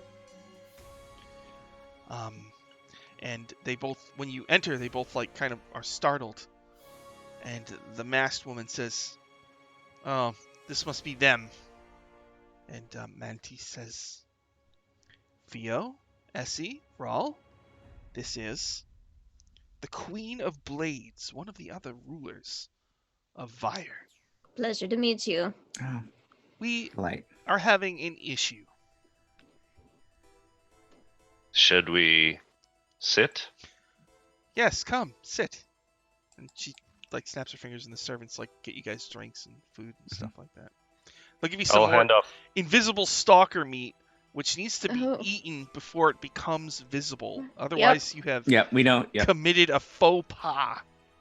And they both, when you enter, they both like kind of are startled. And the masked woman says, "Oh, this must be them." And Mantis says, "Theo, Essie, Rawl, this is the Queen of Blades, one of the other rulers of Vire. Pleasure to meet you. Oh, We polite. are having an issue." Should we sit? "Yes, come, sit." And she like snaps her fingers, and the servants like get you guys drinks and food and stuff like that. They'll give you some I'll more hand off. invisible stalker meat, which needs to be Oh. eaten before it becomes visible. Otherwise, you have Yep, we don't. Yep. committed a faux pas.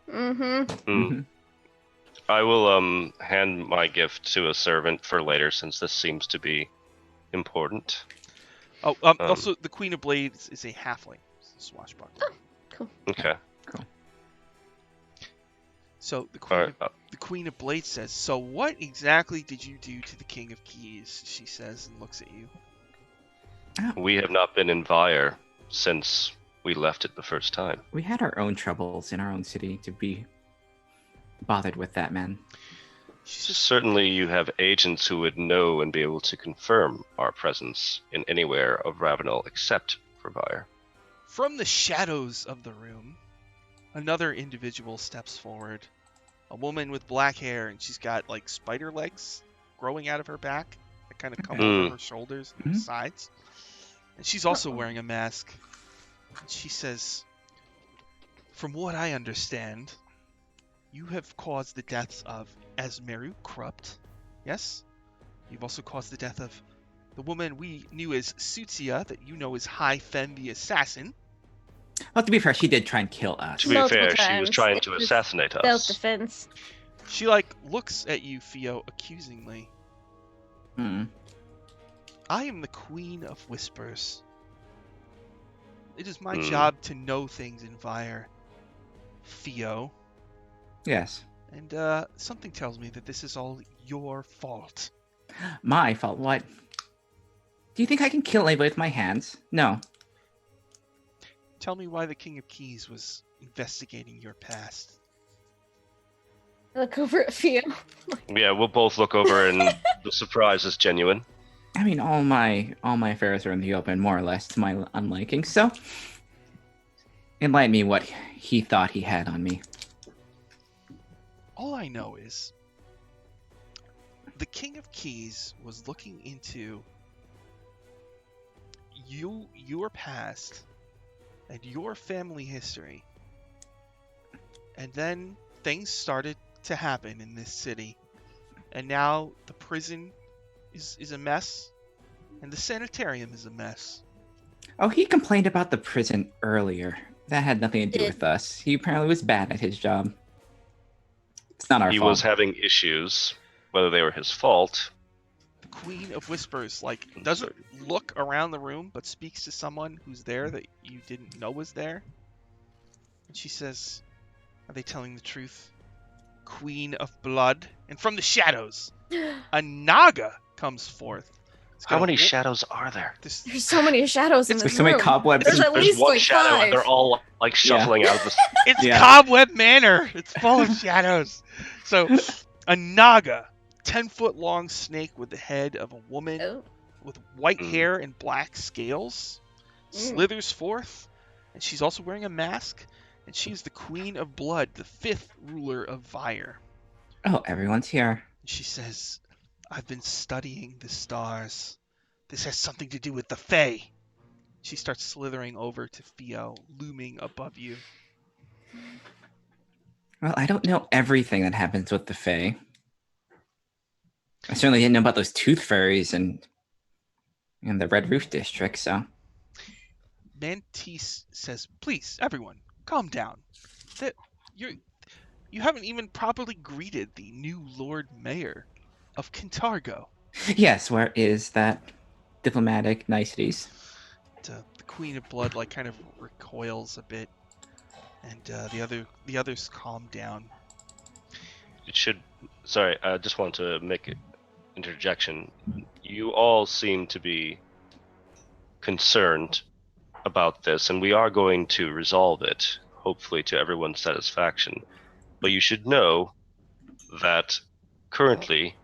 Mm-hmm. Mhm. I will hand my gift to a servant for later, since this seems to be important. Oh, also, the Queen of Blades is a halfling. Swashbuckler. Okay. Cool. So the All Queen, right. the Queen of Blades says, "So what exactly did you do to the King of Keys?" She says and looks at you. We have not been in Vire since we left it the first time. We had our own troubles in our own city to be bothered with that, man. She says, Certainly, you have agents who would know and be able to confirm our presence in anywhere of Ravenel except for Vire. from the shadows of the room, another individual steps forward. A woman with black hair, and she's got like spider legs growing out of her back that kind of come over her shoulders and her Mhm. sides. And she's also wearing a mask. And she says, "From what I understand, you have caused the deaths of Esmeru Corrupt. Yes? You've also caused the death of the woman we knew as Sutsia, that you know as High Fen the Assassin. Well, to be fair, she did try and kill us. To be Multiple fair, she was times. trying It to was assassinate us. Self-defense. She like looks at you, Theo, accusingly. Hmm. I am the Queen of Whispers. It is my Hmm. job to know things in Vire, Theo. Yes. And something tells me that this is all your fault." My fault. What? Do you think I can kill anybody with my hands? No. "Tell me why the King of Keys was investigating your past." I look over at Theo. Yeah, we'll both look over, and the surprise is genuine. I mean, all my affairs are in the open, more or less, to my unliking. So, enlighten me what he thought he had on me. All I know is the King of Keys was looking into your past and your family history. And then things started to happen in this city. And now the prison is a mess, and the sanitarium is a mess. Oh, he complained about the prison earlier. That had nothing to do Did- with us. He apparently was bad at his job. It's not our He fault. was having issues, whether they were his fault. The Queen of Whispers doesn't look around the room, but speaks to someone who's there that you didn't know was there. And she says, "Are they telling the truth? Queen of Blood?" And from the shadows, a Naga comes forth. It's got How a many wo- shadows are there? this- There's so many shadows in It's- this There's so many room. cobwebs. There's at There's least one like shadow, 5. and they're all like shuffling out of the. It's Yeah. Cobweb Manor. It's full of shadows. So, a Naga, 10-foot long snake with the head of a woman Oh. with white Mm. hair and black scales, slithers forth, and she's also wearing a mask, and she's the Queen of Blood, the 5th ruler of Vire. Oh, everyone's here. And she says, "I've been studying the stars. This has something to do with the Fae." She starts slithering over to Theo, looming above you. Well, I don't know everything that happens with the Fae. I certainly didn't know about those tooth fairies and in the Red Roof District, so. Mantis says, "Please, everyone, calm down. You haven't even properly greeted the new Lord Mayor of Kintargo." Yes, where is that diplomatic niceties? The Queen of Blood kind of recoils a bit. And the others calm down. It should. Sorry, I just want to make an interjection. You all seem to be concerned about this, and we are going to resolve it, hopefully to everyone's satisfaction. But you should know that currently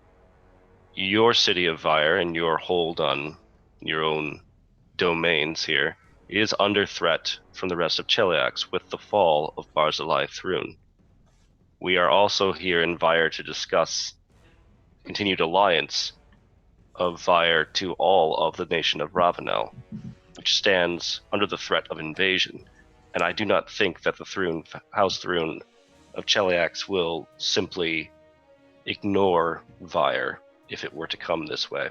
your city of Vire and your hold on your own domains here is under threat from the rest of Cheliax with the fall of Barzillai Thrune. We are also here in Vire to discuss continued alliance of Vire to all of the nation of Ravenel, which stands under the threat of invasion. And I do not think that the House Thrune of Cheliax will simply ignore Vire if it were to come this way.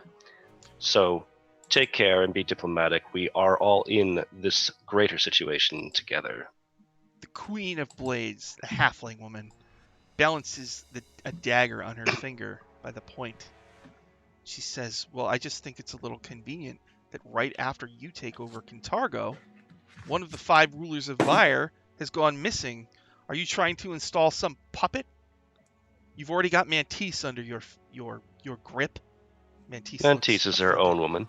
So take care and be diplomatic. We are all in this greater situation together. The Queen of Blades, the halfling woman, balances a dagger on her finger by the point. She says, well, I just think it's a little convenient that right after you take over Kintargo, one of the 5 rulers of Vire has gone missing. Are you trying to install some puppet? You've already got Mantis under your grip. Mantis is her own woman.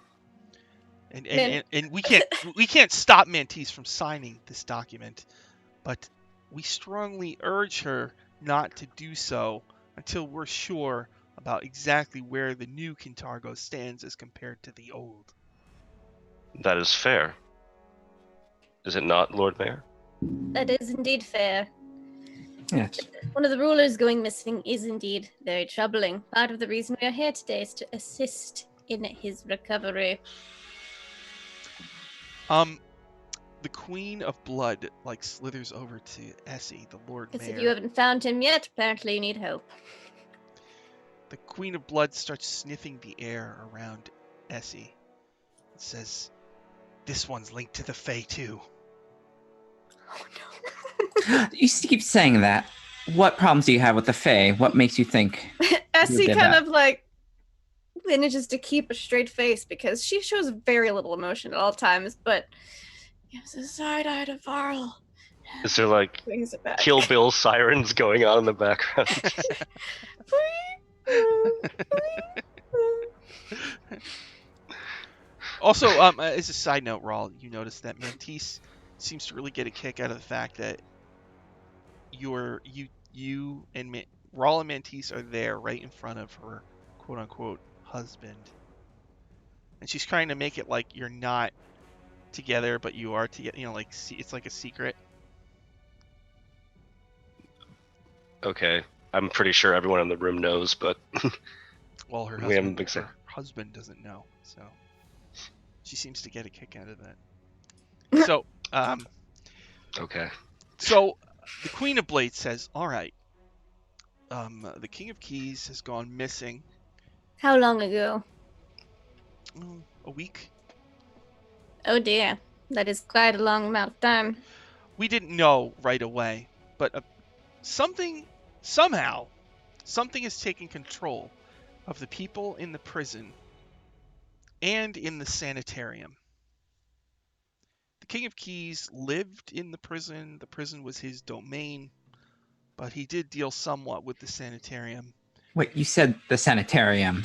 And we can't stop Mantis from signing this document, but we strongly urge her not to do so until we're sure about exactly where the new Kintargo stands as compared to the old. That is fair. Is it not, Lord Mayor? That is indeed fair. Yes. One of the rulers going missing is indeed very troubling. Part of the reason we are here today is to assist in his recovery. The Queen of Blood slithers over to Essie, the Lord Because Mayor. if you haven't found him yet, apparently you need help. The Queen of Blood starts sniffing the air around Essie. It says, "This one's linked to the Fae too." Oh no. You keep saying that. What problems do you have with the Fae? What makes you think? Essie did kind that? of manages to keep a straight face because she shows very little emotion at all times, but gives a side eye to Varl. Is there Brings it back. Kill Bill sirens going on in the background? Also, as a side note, Rawl, you notice that Mantis seems to really get a kick out of the fact that you and Rawl and Mantis are there right in front of her quote unquote husband, and she's trying to make it like you're not together, but you are together. It's like a secret. Okay, I'm pretty sure everyone in the room knows, but Well, her We haven't been husband doesn't know, so she seems to get a kick out of that. So, okay. So the Queen of Blades says, "All right, the King of Keys has gone missing. How long ago? A week. Oh dear. That is quite a long amount of time. We didn't know right away, but something has taken control of the people in the prison and in the sanitarium. The King of Keys lived in the prison. The prison was his domain, but he did deal somewhat with the sanitarium. Wait, you said the sanitarium.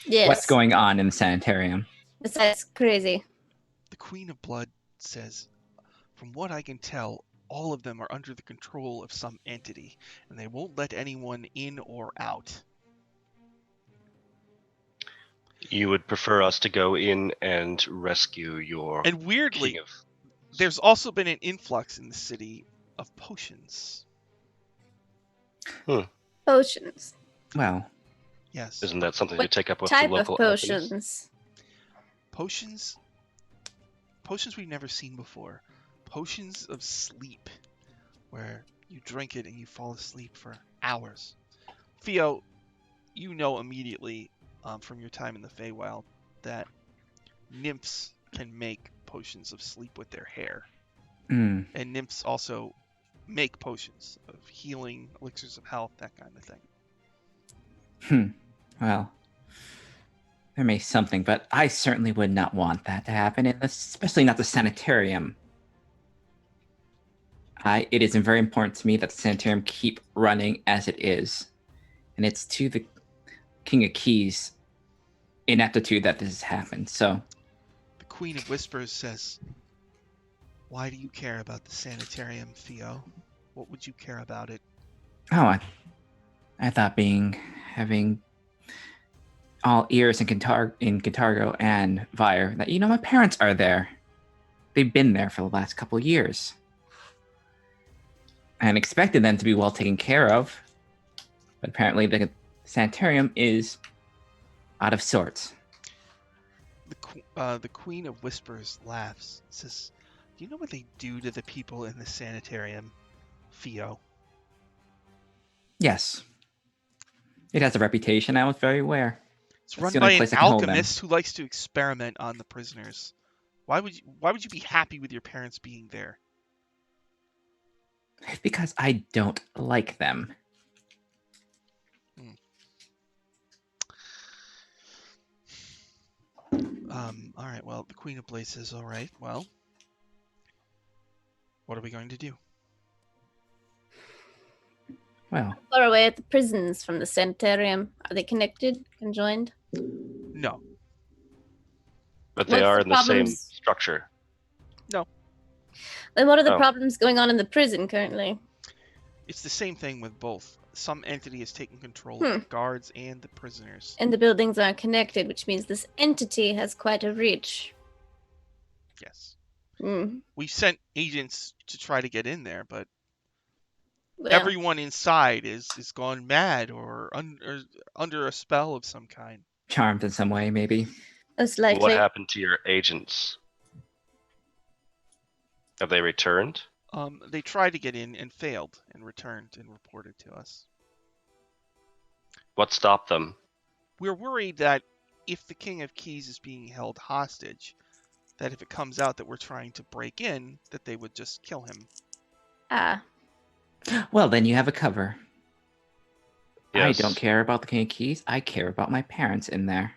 Yes. What's going on in the sanitarium? That's crazy. The Queen of Blood says, from what I can tell, all of them are under the control of some entity, and they won't let anyone in or out." You would prefer us to go in and rescue your And weirdly, king of... there's also been an influx in the city of potions. Potions. Well, Yes. Isn't that something What to take up with type the local of potions? Potions we've never seen before. Potions of sleep, where you drink it and you fall asleep for hours. Theo, you know immediately from your time in the Feywild that nymphs can make potions of sleep with their hair. And nymphs also make potions of healing, elixirs of health, that kind of thing. Well, there may be something, but I certainly would not want that to happen, especially not the sanitarium. It is very important to me that the sanitarium keep running as it is. And it's to the King of Keys' ineptitude that this has happened. So, The Queen of Whispers says, "Why do you care about the sanitarium, Theo? What would you care about it?" I thought having all ears in Cantargo and Vire that, my parents are there. They've been there for the last couple of years. And expected them to be well taken care of. But apparently the sanitarium is out of sorts. The Queen of Whispers laughs and says, "Do you know what they do to the people in the sanitarium, Theo?" Yes. It has a reputation, I was very aware. It's That's run the by only an place I can hold them. alchemist who likes to experiment on the prisoners. Why would you be happy with your parents being there? Because I don't like them. All right, well, the Queen of Blades says, "All right, well, what are we going to do?" Well, Far away at the prisons from the sanitarium. Are they connected? Conjoined? No. But they What's are the in the same problems? structure. No. Then what are the Oh. problems going on in the prison currently? It's the same thing with both. Some entity has taken control of the guards and the prisoners. And the buildings aren't connected, which means this entity has quite a reach. Yes. Hmm. We've sent agents to try to get in there, but Well, everyone inside is gone mad or under a spell of some kind. charmed in some way, maybe. most What likely. happened to your agents? Have they returned? They tried to get in and failed and returned and reported to us. What stopped them? We're worried that if the King of Keys is being held hostage, that if it comes out that we're trying to break in, that they would just kill him. Ah, Well, then you have a cover. Yes. I don't care about the King of Keys. I care about my parents in there.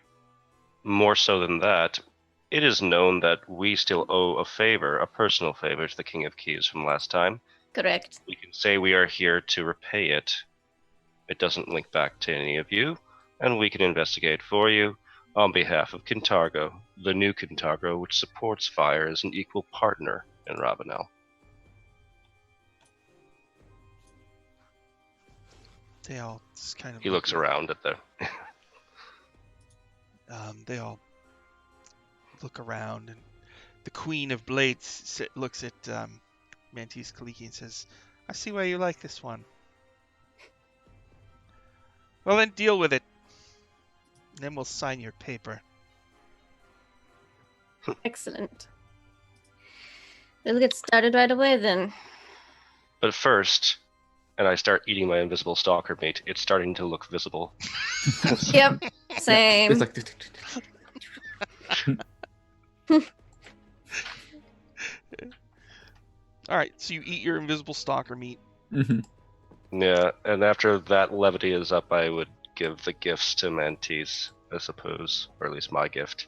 More so than that, it is known that we still owe a personal favor to the King of Keys from last time. correct. We can say we are here to repay it. It doesn't link back to any of you, and we can investigate for you on behalf of Cantargo, the new Cantargo, which supports Fire as an equal partner in Ravenel. They all just kind of He looks around at the. They all look around, and the Queen of Blades looks at Mantis Kaliki and says, "I see why you like this one. Well, then deal with it. And then we'll sign your paper." Excellent. We'll get started right away then. But first, and I start eating my invisible stalker meat, it's starting to look visible. Yep, same. It's like, All right, so you eat your invisible stalker meat. Mhm. Yeah, and after that levity is up, I would give the gifts to Mantis, I suppose, or at least my gift.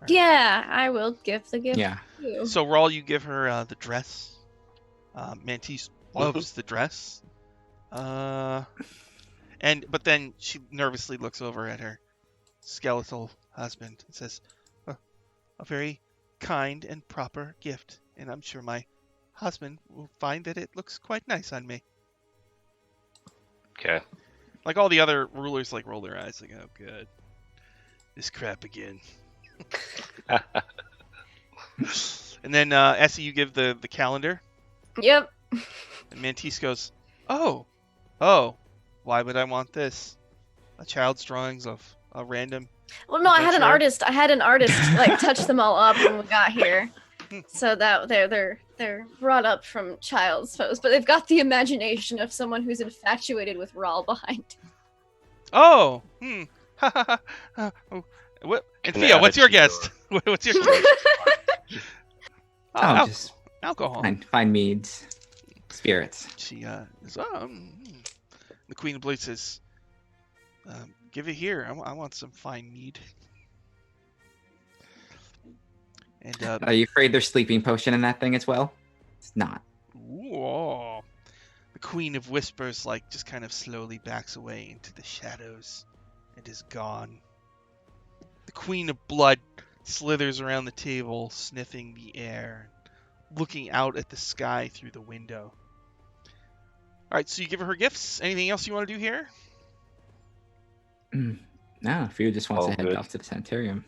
Yeah, I will give the gift Yeah. to you. So Rawl, you give her the dress. Mantis loves the dress. But then she nervously looks over at her skeletal husband and says, "A very kind and proper gift, and I'm sure my husband will find that it looks quite nice on me." Okay. Like all the other rulers, like roll their eyes, like, "Oh, good, this crap again." And then Essie, you give the calendar, Yep. and Mantis goes, "Oh, why would I want this? A child's drawings of a random." Well, no, I had an Adventure. artist like touch them all up when we got here, so that they're brought up from child's pose, but they've got the imagination of someone who's infatuated with Rawl behind. Oh, What? And An Theo, what's your attitude guest? What's your Oh, just alcohol? find meads, spirits. She is, the Queen of Blades says, "Give it here. I want some fine mead." And Are you afraid there's sleeping potion in that thing as well? It's not. Ooh. The Queen of Whispers, like, just kind of slowly backs away into the shadows and is gone. The Queen of Blood slithers around the table, sniffing the air, looking out at the sky through the window. All right, so you give her gifts. Anything else you want to do here? No, Theo just wants All to head good. off to the sanitarium.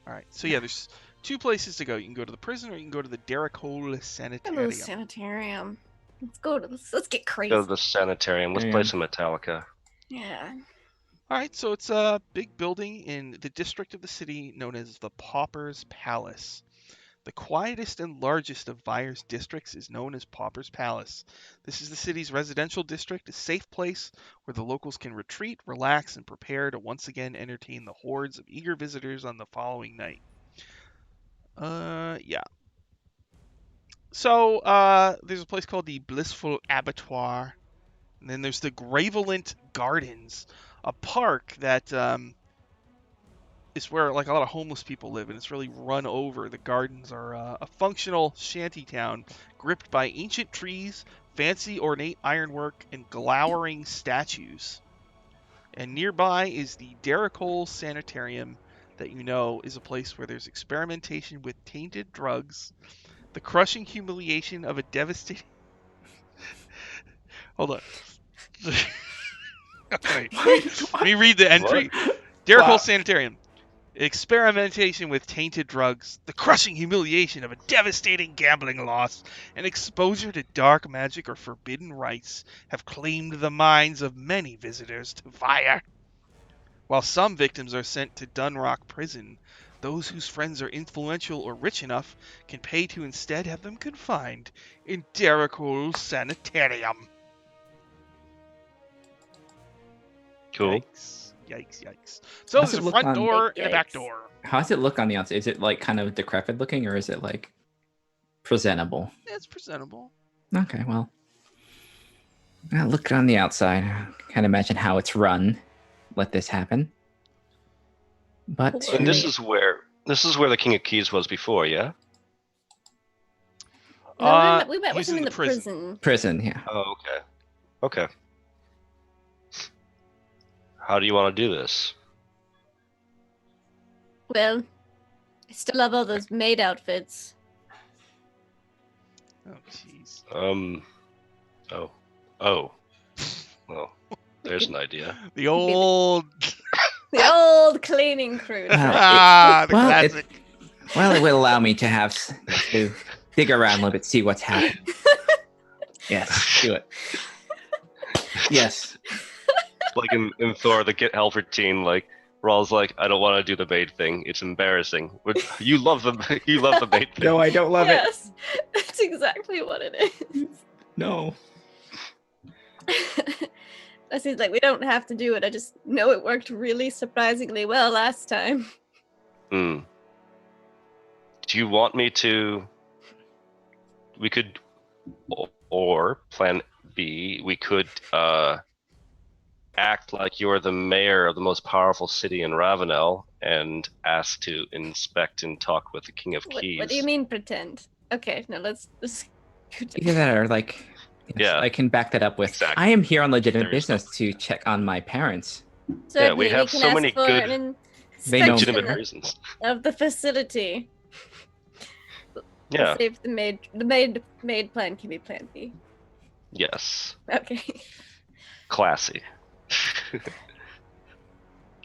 All right, so yeah, there's two places to go. You can go to the prison, or you can go to the Derricole Hello, Sanitarium. sanitarium. Let's go to this. Let's get crazy. Go to the sanitarium. Let's play some Metallica. Yeah. All right, so it's a big building in the district of the city known as the Pauper's Palace. The quietest and largest of Vyre's districts is known as Pauper's Palace. This is the city's residential district, a safe place where the locals can retreat, relax, and prepare to once again entertain the hordes of eager visitors on the following night. Yeah. So, there's a place called the Blissful Abattoir, and then there's the Gravelint Gardens, a park that is where like a lot of homeless people live, and it's really run over. The gardens are a functional shanty town gripped by ancient trees, fancy ornate ironwork, and glowering statues. And nearby is the Derricole Sanitarium, that you know is a place where there's experimentation with tainted drugs, the crushing humiliation of a devastating. Hold on. Wait, let me read the entry. Derricole Wow. Sanitarium. Experimentation with tainted drugs, the crushing humiliation of a devastating gambling loss, and exposure to dark magic or forbidden rites have claimed the minds of many visitors to Vyre. While some victims are sent to Dunrock Prison, those whose friends are influential or rich enough can pay to instead have them confined in Derricole Sanitarium. Cool. Yikes. So How's there's it a look front on- door and a back Yikes. door. How does it look on the outside? Is it like kind of decrepit looking, or is it like presentable? It's presentable. Okay, well, look on the outside. I can't imagine how it's run. Let this happen. But And this is where the King of Keys was before, yeah? No, we met he with was him in the prison. prison. prison, yeah. Oh, okay. Okay. How do you want to do this? Well, I still have all those maid outfits. Oh, jeez. Oh. Well, there's an idea. The old. The old cleaning crew. The well, it- classic. Well, it will allow me to have to dig around a little bit, see what's happening. Yes, do it. Yes. Like in Thor, the Get Help routine, like Raw's like, I don't want to do the maid thing. It's embarrassing. But you love the maid thing. No, I don't love Yes, that's exactly what it is. it. No. That seems like we don't have to do it. I just know it worked really surprisingly well last time. Hmm. Do you want me to? We could, or plan B, we could act like you're the mayor of the most powerful city in Ravenel and ask to inspect and talk with the King of Keys. What do you mean pretend? Okay, no, let's Either that or like, yes, Yeah. I can back that up with, Exactly. I am here on legitimate There's business to check on my parents. Certainly, have can so ask many for good- an They know- inspection Legitimate reasons. of the facility. Yeah. See if the maid plan can be plan B. Yes. Okay. Classy.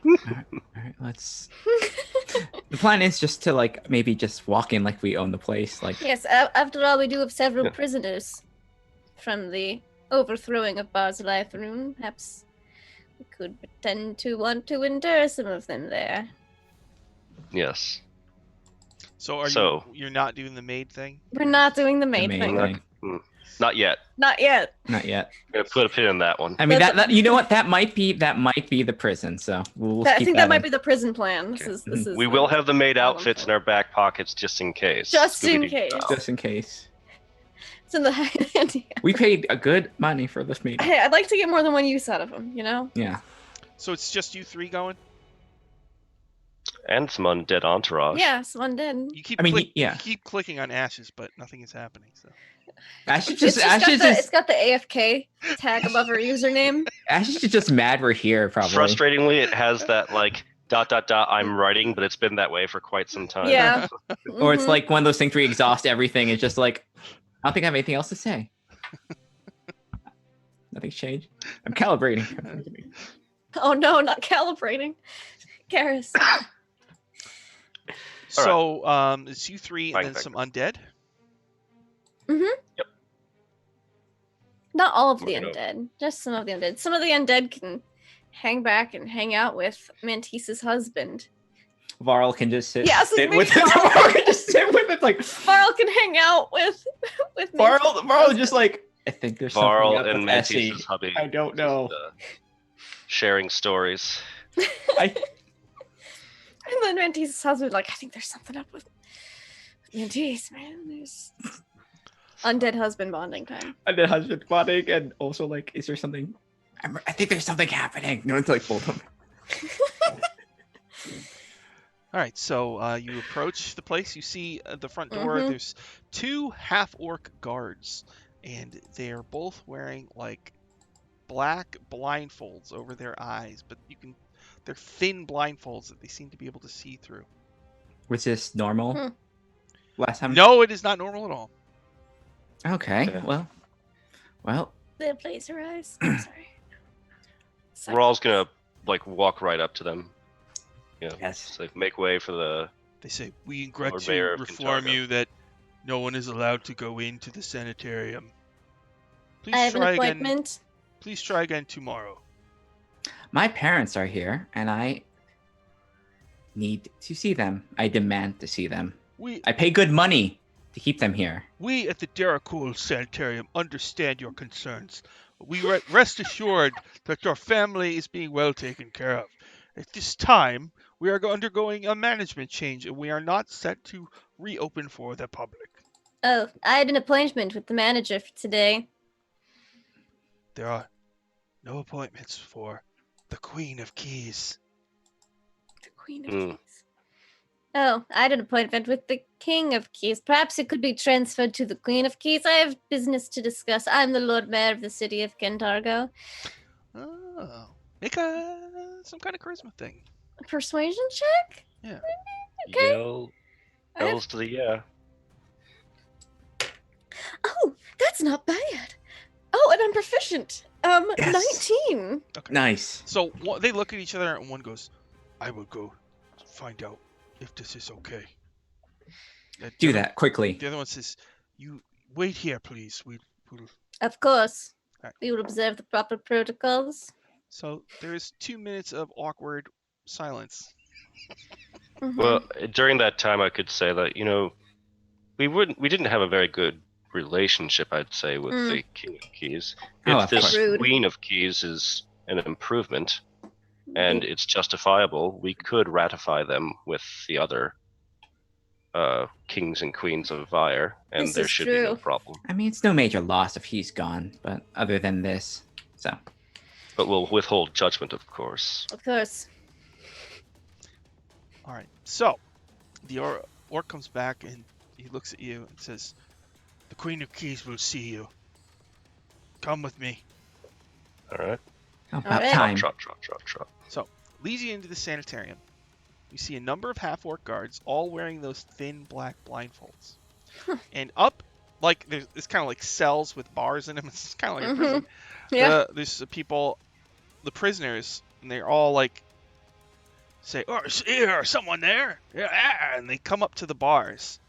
All right, let's. The plan is just to like maybe just walk in like we own the place. Like, Yes, after all, we do have several Yeah. prisoners from the overthrowing of Barzalaithroon. Perhaps we could pretend to want to inter some of them there. Yes. So So- you're not doing the maid thing? We're not doing the the maid main thing. thing. Not yet. Not yet. Not yet. I'm gonna put a pin in that one. I mean That's- that you know what that might be the prison. So we'll I keep think that might in. be the prison plan. Okay. This is We will have the maid problem outfits for- in our back pockets just in case. Just in Scooby-Doo case. style. just in case. It's in the handy. We paid a good money for this meeting. Hey, I'd like to get more than one use out of them, you know? Yeah. So it's just you three going? And some undead entourage. Yeah, someone did. You keep I mean, click, yeah. you keep clicking on ashes, but nothing is happening. So Ash is It's just Ash is it's just got the AFK tag above her username. Ash is just mad we're here. Probably. Frustratingly, it has that like ... I'm writing, but it's been that way for quite some time. Yeah. Or it's Mhm. like one of those things where you exhaust everything. It's just like, I don't think I have anything else to say. Nothing's changed. I'm calibrating. Oh no, not calibrating. Garrus. so it's you three and Fine, then fine. some undead. Not all of the Working out. undead, just some of the undead. Some of the undead can hang back and hang out with Mantisa's husband. Varl can just sit, Yeah, I was like, sit maybe with it. Varl- Varl can just sit with it. Like Varl can hang out with Mantisa's Varl is just like, I think there's something Varl up and with Essie. Mantisa's hubby. I don't know. Sharing stories. I, And then Mantisa's husband like, I think there's something up with Mantis, man. There's undead husband bonding time. and then husband bonding, and also like, is there something? I think there's something happening. No, it's like both of them. All right, so you approach the place. You see at the front door. Mhm. There's two half-orc guards, and they're both wearing like black blindfolds over their eyes, but they're thin blindfolds that they seem to be able to see through. Was this normal? Hmm. Last time? No, it is not normal at all. Okay. Yeah. Well. The laser eyes. I'm sorry. We're all gonna like walk right up to them. Yeah. Yes. Just, like make way for the. They say, we regret Lord to Mayor of inform Kintargo. you that no one is allowed to go into the sanitarium. Please I have an try again. appointment. Please try again tomorrow. My parents are here, and I need to see them. I demand to see them. I pay good money to keep them here. We at the Derrakul Sanitarium understand your concerns. We rest assured that your family is being well taken care of. At this time, we are undergoing a management change, and we are not set to reopen for the public. Oh, I had an appointment with the manager for today. There are no appointments for the Queen of Keys. The Queen of Hmm. Keys. Oh, I had an appointment with the King of Keys. Perhaps it could be transferred to the Queen of Keys. I have business to discuss. I'm the Lord Mayor of the city of Kintargo. Oh, make some kind of charisma thing. A persuasion check? Yeah. Okay. Yell. I have- Yells to the yeah. Oh, that's not bad. Oh, and I'm proficient. Yes. 19. Nice. So they look at each other, and one goes, "I will go find out if this is okay." Do that quickly. The other one says, "You wait here, please. We'll." Of course. Alright. We will observe the proper protocols. So there is 2 minutes of awkward silence. Mhm. Well, during that time, I could say that we didn't have a very good relationship, I'd say, with Mm. the King of Keys. Oh, If of this course. Rude. Queen of Keys is an improvement and it's justifiable, we could ratify them with the other kings and queens of Vire, and This there is should be no true. problem. I mean, it's no major loss if he's gone, but other than this, so. But we'll withhold judgment, of course. Of course. All right. So the orc comes back, and he looks at you and says, "The Queen of Keys will see you. Come with me." All right. About Alright. time. Trot. So leads you into the sanitarium. You see a number of half-orc guards, all wearing those thin black blindfolds. And up, like, it's kind of like cells with bars in them. It's kind of like a prison. Yeah. There's people, the prisoners, and they're all like, say, "Oh, is here someone there?" Yeah, and they come up to the bars.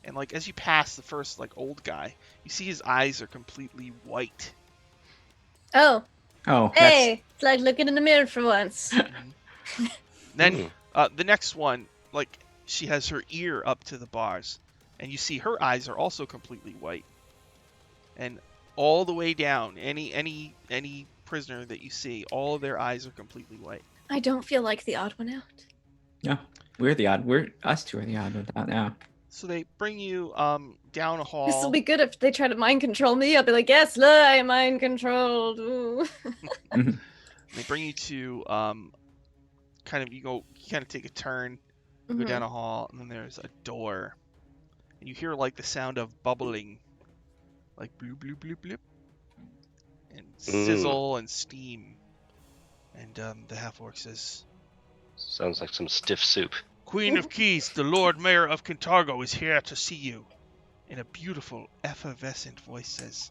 And like as you pass the first like old guy, you see his eyes are completely white. Oh, Oh, hey. It's like looking in the mirror for once. Then the next one, like she has her ear up to the bars, and you see her eyes are also completely white. And all the way down, any prisoner that you see, all of their eyes are completely white. I don't feel like the odd one out. No, us two are the odd one out now. So they bring you down a hall. This will be good if they try to mind control me. I'll be like, yes, look, I am mind controlled. Ooh. They bring you to kind of you kind of take a turn You go down a hall, and then there's a door. And you hear like the sound of bubbling, like bloop bloop bloop bloop, and sizzle and steam. And the half-orc says, Sounds like some stiff soup. "Queen of Keys, the Lord Mayor of Kintargo is here to see you." And a beautiful, effervescent voice says,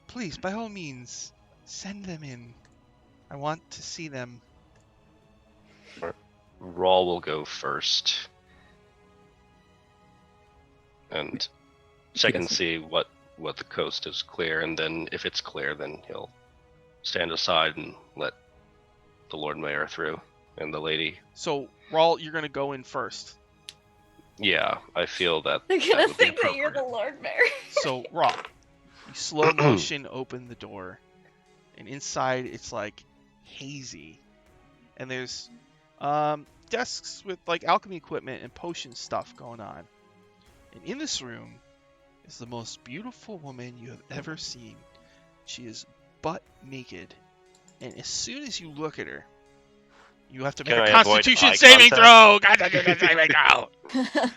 "Please, by all means, send them in. I want to see them." Rawl will go first. And check and see what the coast is clear, and then if it's clear, then he'll stand aside and let the Lord Mayor through and the lady. So, Rawl, you're going to go in first. Yeah, I feel that. They're that gonna would be think that you're the appropriate. Lord Mayor. So, Rawl, you slow motion open the door, and inside it's like hazy. And there's desks with like alchemy equipment and potion stuff going on. And in this room is the most beautiful woman you have ever seen. She is butt naked. And as soon as you look at her, you have to make Can a I avoid Constitution eye saving throw! contact? Constitution saving throw!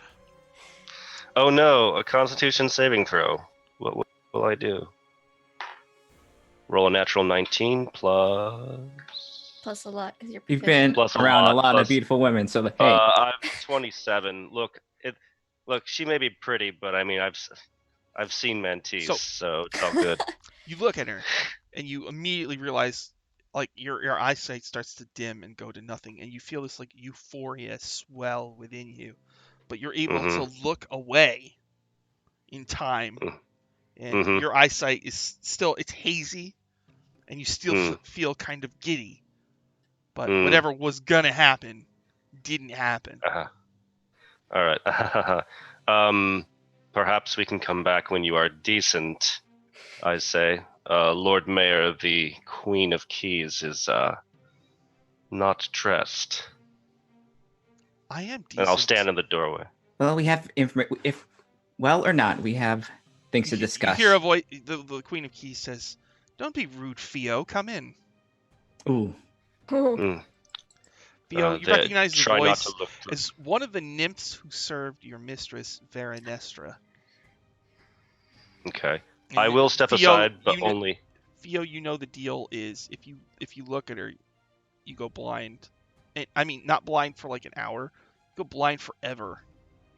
Oh no, a Constitution saving throw. What will I do? Roll a natural 19 plus. Plus a lot because you're You've proficient. been Plus a around lot, a lot plus- of beautiful women, so hey. I have 27. Look, she may be pretty, but I mean, I've seen Mantis, so it's all good. You look at her, and you immediately realize, like, your eyesight starts to dim and go to nothing, and you feel this, like, euphoria swell within you. But you're able to look away in time, and your eyesight is still, it's hazy, and you still feel kind of giddy. But whatever was gonna happen didn't happen. All right. Perhaps we can come back when you are decent, I say. Lord Mayor, the Queen of Keys, is not dressed. I am decent. And I'll stand in the doorway. Well, we have if well or not, we have things to discuss. You hear a voice, the Queen of Keys says, "Don't be rude, Theo. Come in." Ooh. Theo, you recognize the try not voice to look as one of the nymphs who served your mistress, Veranestra. Okay. And I will step Theo, aside, but only. Theo, you know the deal is if you look at her, you go blind. I mean, not blind for like an hour. You go blind forever.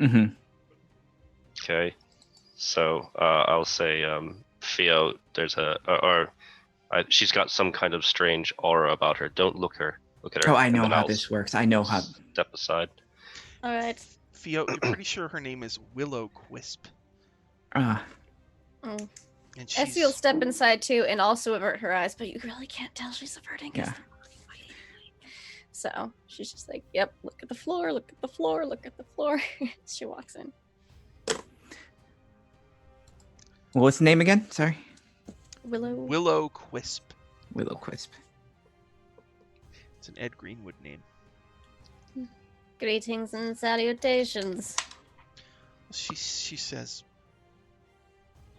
Mm-hmm. Okay. So I'll say, Theo, there's she's got some kind of strange aura about her. Don't look at her. Oh, I and know then how I'll this works. I know how. Step aside. All right. Theo, you're pretty sure her name is Willow Quisp. Mm. And Essie will step inside too and also avert her eyes, but you really can't tell she's averting. Yeah. So she's just like, yep, look at the floor, look at the floor, look at the floor. She walks in. What's the name again? Sorry. Willow Quisp. Willow Quisp. It's an Ed Greenwood name. Greetings and salutations. She says,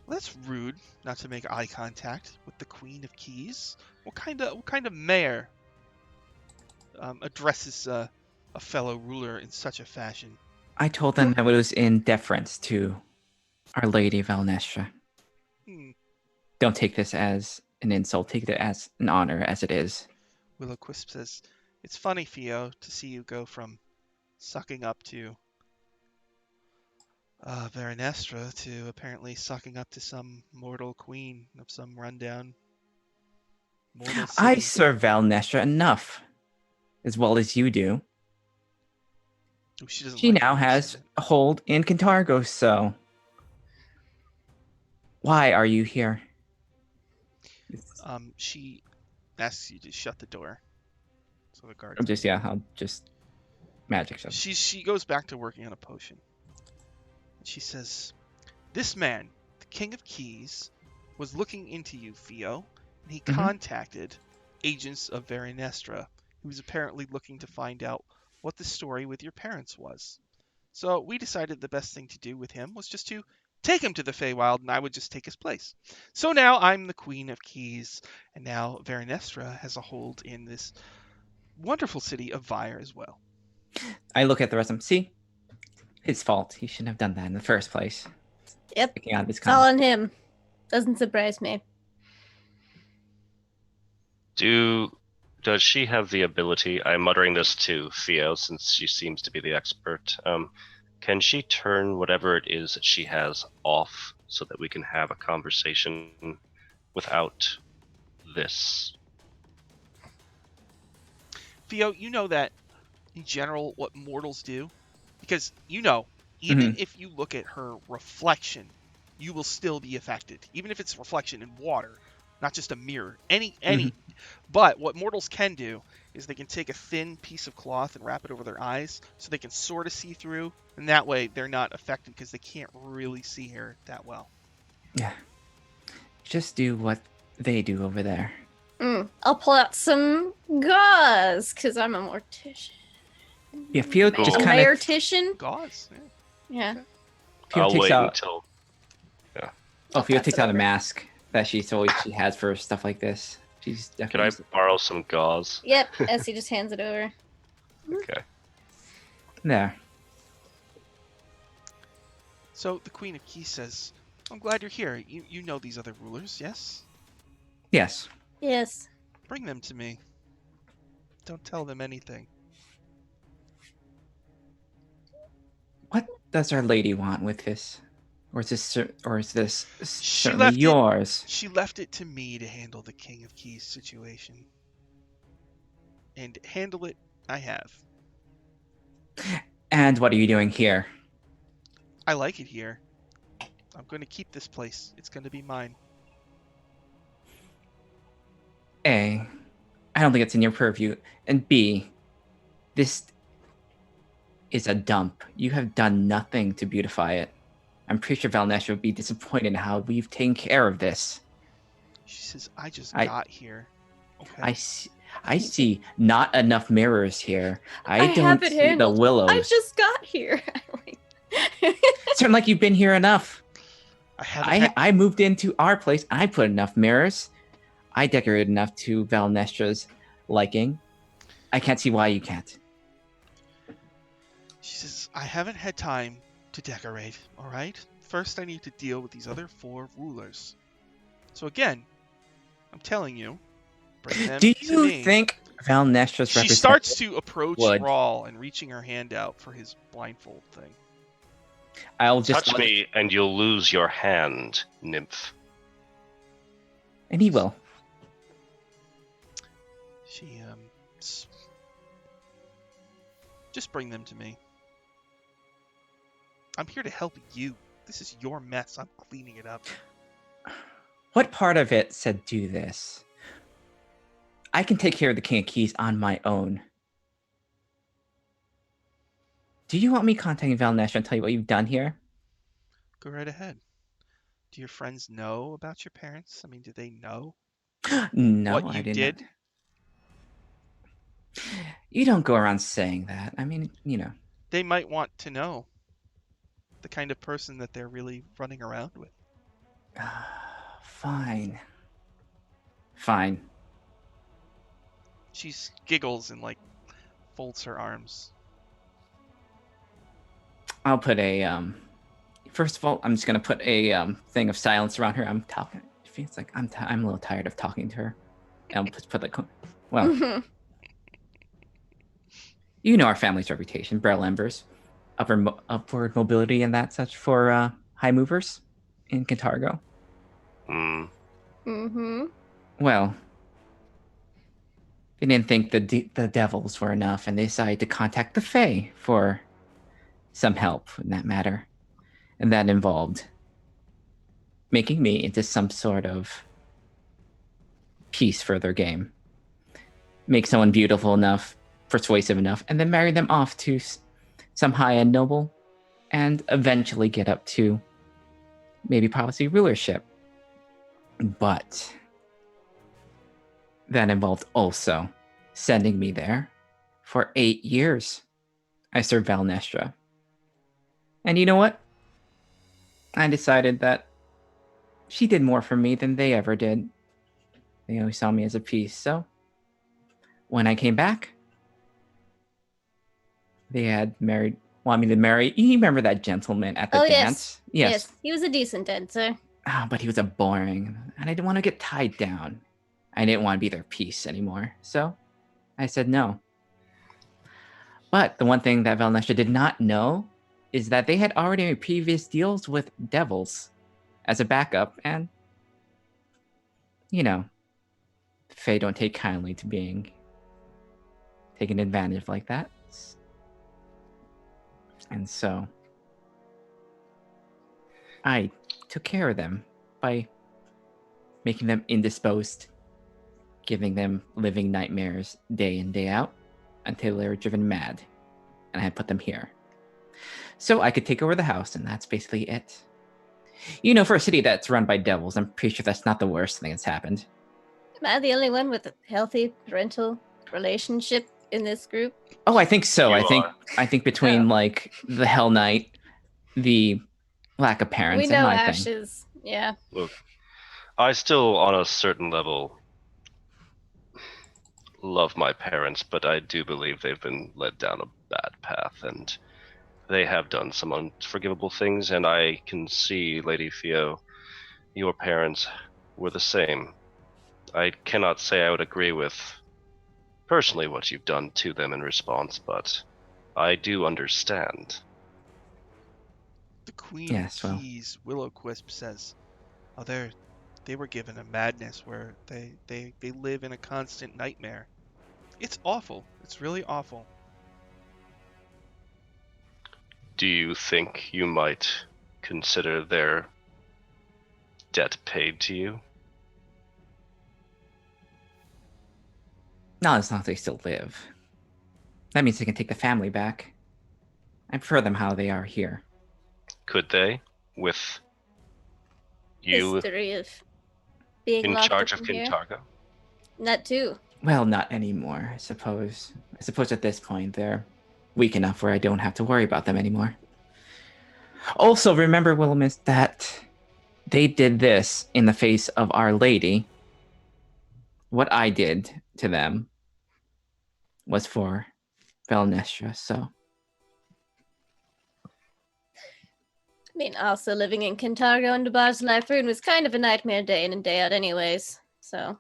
well, "That's rude not to make eye contact with the Queen of Keys. What kind of mayor addresses a fellow ruler in such a fashion?" I told them that it was in deference to Our Lady Valnestra. Don't take this as an insult. Take it as an honor, as it is. Willow Quisp says, "It's funny, Theo, to see you go from sucking up to Veranestra to apparently sucking up to some mortal queen of some rundown mortal city." I serve Valnestra enough, as well as you do. Ooh, she She now has a hold in Kintargo, so why are you here? She asks you to shut the door. So the guard. I'll just magic shut. She goes back to working on a potion. And she says, "This man, the King of Keys, was looking into you, Theo, and he contacted agents of Veranestra, who was apparently looking to find out what the story with your parents was. So we decided the best thing to do with him was just to take him to the Feywild, and I would just take his place. So now I'm the Queen of Keys, and now Veranestra has a hold in this wonderful city of Vire as well." I look at the rest of them. See, His fault. He shouldn't have done that in the first place. Yep. Picking out this It's all comment. on him. Doesn't surprise me. Does she have the ability? I'm muttering this to Theo since she seems to be the expert. Can she turn whatever it is that she has off so that we can have a conversation without this? Theo, you know that in general what mortals do, because even if you look at her reflection, you will still be affected, even if it's reflection in water, not just a mirror. Any. But what mortals can do is they can take a thin piece of cloth and wrap it over their eyes so they can sort of see through, and that way they're not affected because they can't really see her that well. Yeah. Just do what they do over there. I'll pull out some gauze because I'm a mortician. Yeah, Theo just A kind of. mortician? Gauze. Yeah. Theo I'll takes wait out. until. Oh, Theo pass takes it out a over. mask that she has for stuff like this. She's Can definitely. I used it. borrow some gauze? Yep. Essie just hands it over. Okay. There. So the Queen of Keys says, I'm glad you're here. You know these other rulers, yes? Yes. Yes. Bring them to me. Don't tell them anything. What does Our Lady want with this? Or is this She certainly left it- yours? She left it to me to handle the King of Keys situation. And handle it, I have. And what are you doing here? I like it here. I'm going to keep this place. It's going to be mine. A, I don't think it's in your purview. And B, this is a dump. You have done nothing to beautify it. I'm pretty sure Valnesha would be disappointed in how we've taken care of this. She says, I just I- got here. Okay. I see not enough mirrors here. I have don't it see the handled. willows. I just got here. Sound like you've been here enough. I haven't had... I moved into our place. I put enough mirrors. I decorated enough to Valnestra's liking. I can't see why you can't. She says, I haven't had time to decorate, all right? First, I need to deal with these other 4 rulers. So again, I'm telling you, bring them Do to you me. think Valnestra's She representative starts to approach would. Rawl and reaching her hand out for his blindfold thing. I'll just Touch me and you'll lose your hand, nymph. And he will. She, just bring them to me. I'm here to help you. This is your mess. I'm cleaning it up. What part of it said do this? I can take care of the King of Keys on my own. Do you want me contacting Valnestra and tell you what you've done here? Go right ahead. Do your friends know about your parents? I mean, do they know No, what I you did did? not. You don't go around saying that. I mean, you know. They might want to know the kind of person that they're really running around with. Fine. Fine. She giggles and folds her arms. I'll put a First of all, I'm just gonna put a thing of silence around her. I'm talking. It feels like I'm a little tired of talking to her. And I'll just put well, you know our family's reputation, barrel embers, upward mobility, and that such for high movers in Cantargo. Mm-hmm. Well, they didn't think the devils were enough, and they decided to contact the Fae for some help in that matter. And that involved making me into some sort of piece for their game. Make someone beautiful enough, persuasive enough, and then marry them off to some high-end noble, and eventually get up to maybe policy rulership. But that involved also sending me there for 8 years. I served Valnestra. And you know what? I decided that she did more for me than they ever did. They always saw me as a piece, so when I came back, they had married want me to marry. You remember that gentleman at the Oh, dance? yes. He was a decent dancer. Oh, but he was a boring, and I didn't want to get tied down. I didn't want to be their piece anymore. So I said no. But the one thing that Valnesha did not know is that they had already made previous deals with devils as a backup, and Fae don't take kindly to being taken advantage of like that. And so I took care of them by making them indisposed, giving them living nightmares day in, day out, until they were driven mad. And I put them here. So I could take over the house, and that's basically it. For a city that's run by devils, I'm pretty sure that's not the worst thing that's happened. Am I the only one with a healthy parental relationship in this group? Oh, I think so. You I think between like the Hell Knight, the lack of parents, We know and my thing. Ashes. Yeah. Look, I still, on a certain level, love my parents, but I do believe they've been led down a bad path, and they have done some unforgivable things, and I can see, Lady Theo, your parents were the same. I cannot say I would agree with personally what you've done to them in response, but I do understand. The Queen Yes, of well. Keys, Willowquisp says, "Oh, they were given a madness where they live in a constant nightmare. It's awful. It's really awful." Do you think you might consider their debt paid to you? Not as long as they still live. That means they can take the family back. I prefer them how they are here. Could they, with you History of being in locked charge up of in here. Kintargo? That too. Well, not anymore, I suppose. I suppose at this point they're weak enough where I don't have to worry about them anymore. Also, remember, Wilhelmus, that they did this in the face of Our Lady. What I did to them was for Valnestra, so... I mean, also living in Kintargo and Dubar's Life Rune was kind of a nightmare day in and day out anyways, so...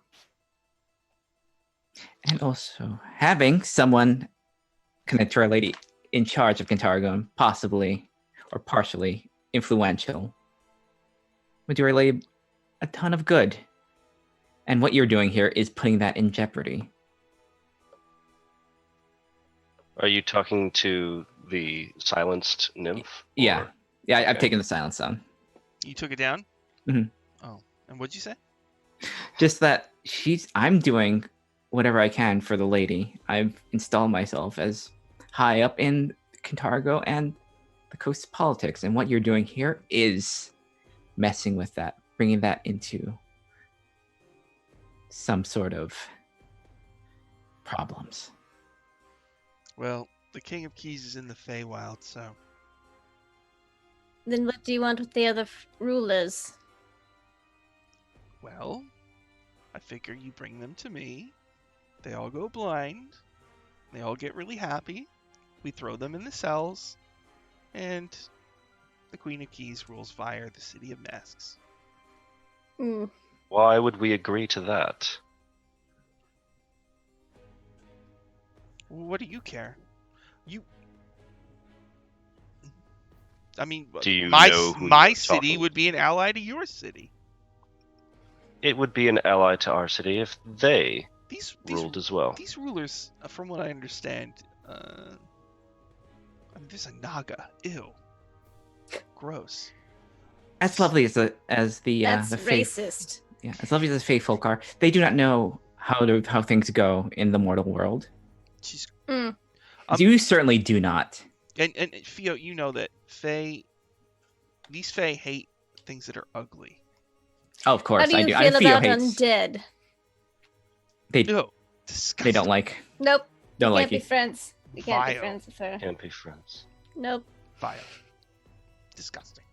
And also, having someone connect to Our Lady in charge of Kintargo and possibly, or partially, influential would do Our Lady a ton of good. And what you're doing here is putting that in jeopardy. Are you talking to the silenced nymph? Yeah. or- Yeah, I've Okay. taken the silence down. You took it down? Mhm. Oh, and what'd you say? Just that I'm doing whatever I can for the lady. I've installed myself as high up in Kintargo and the coast politics. And what you're doing here is messing with that, bringing that into some sort of problems. Well, the King of Keys is in the Feywild, so Then what do you want with the other rulers? well, I figure you bring them to me. They all go blind. They all get really happy. We throw them in the cells, and the Queen of Keys rules via the City of Masks. Hmm. Why would we agree to that? What do you care? I mean, Do you my know who my you're city talking- would be an ally to your city. It would be an ally to our city if they These ruled as well. These rulers, from what I understand, I mean, there's a Naga. Ew. Gross. As lovely as the That's the faith, racist. yeah, as lovely as the faith folk are, they do not know how things go in the mortal world. She's You certainly do not. and Fio, you know that these Fae hate things that are ugly. Oh, of course, How do you I do. feel Theo about hates. undead? Ew. Disgusting. They don't like Nope. don't we like can't be you. friends. We can't be Vile. friends with her. Can't be friends. Nope. Vile. Disgusting.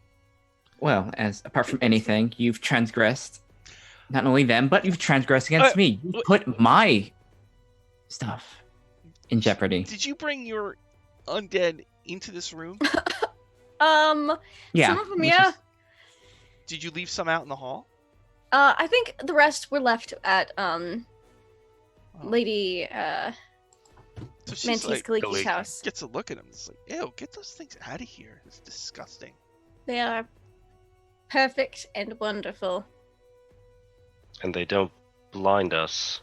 Well, as apart from anything, you've transgressed not only them, but you've transgressed against me. You put my stuff in jeopardy. Did you bring your undead into this room? Yeah. Some of them, which yeah. is- Did you leave some out in the hall? I think the rest were left at Oh. Lady So she's Mantis like, Kaliki's house. gets a look at him. It's like, ew, get those things out of here. It's disgusting. They are perfect and wonderful. And they don't blind us.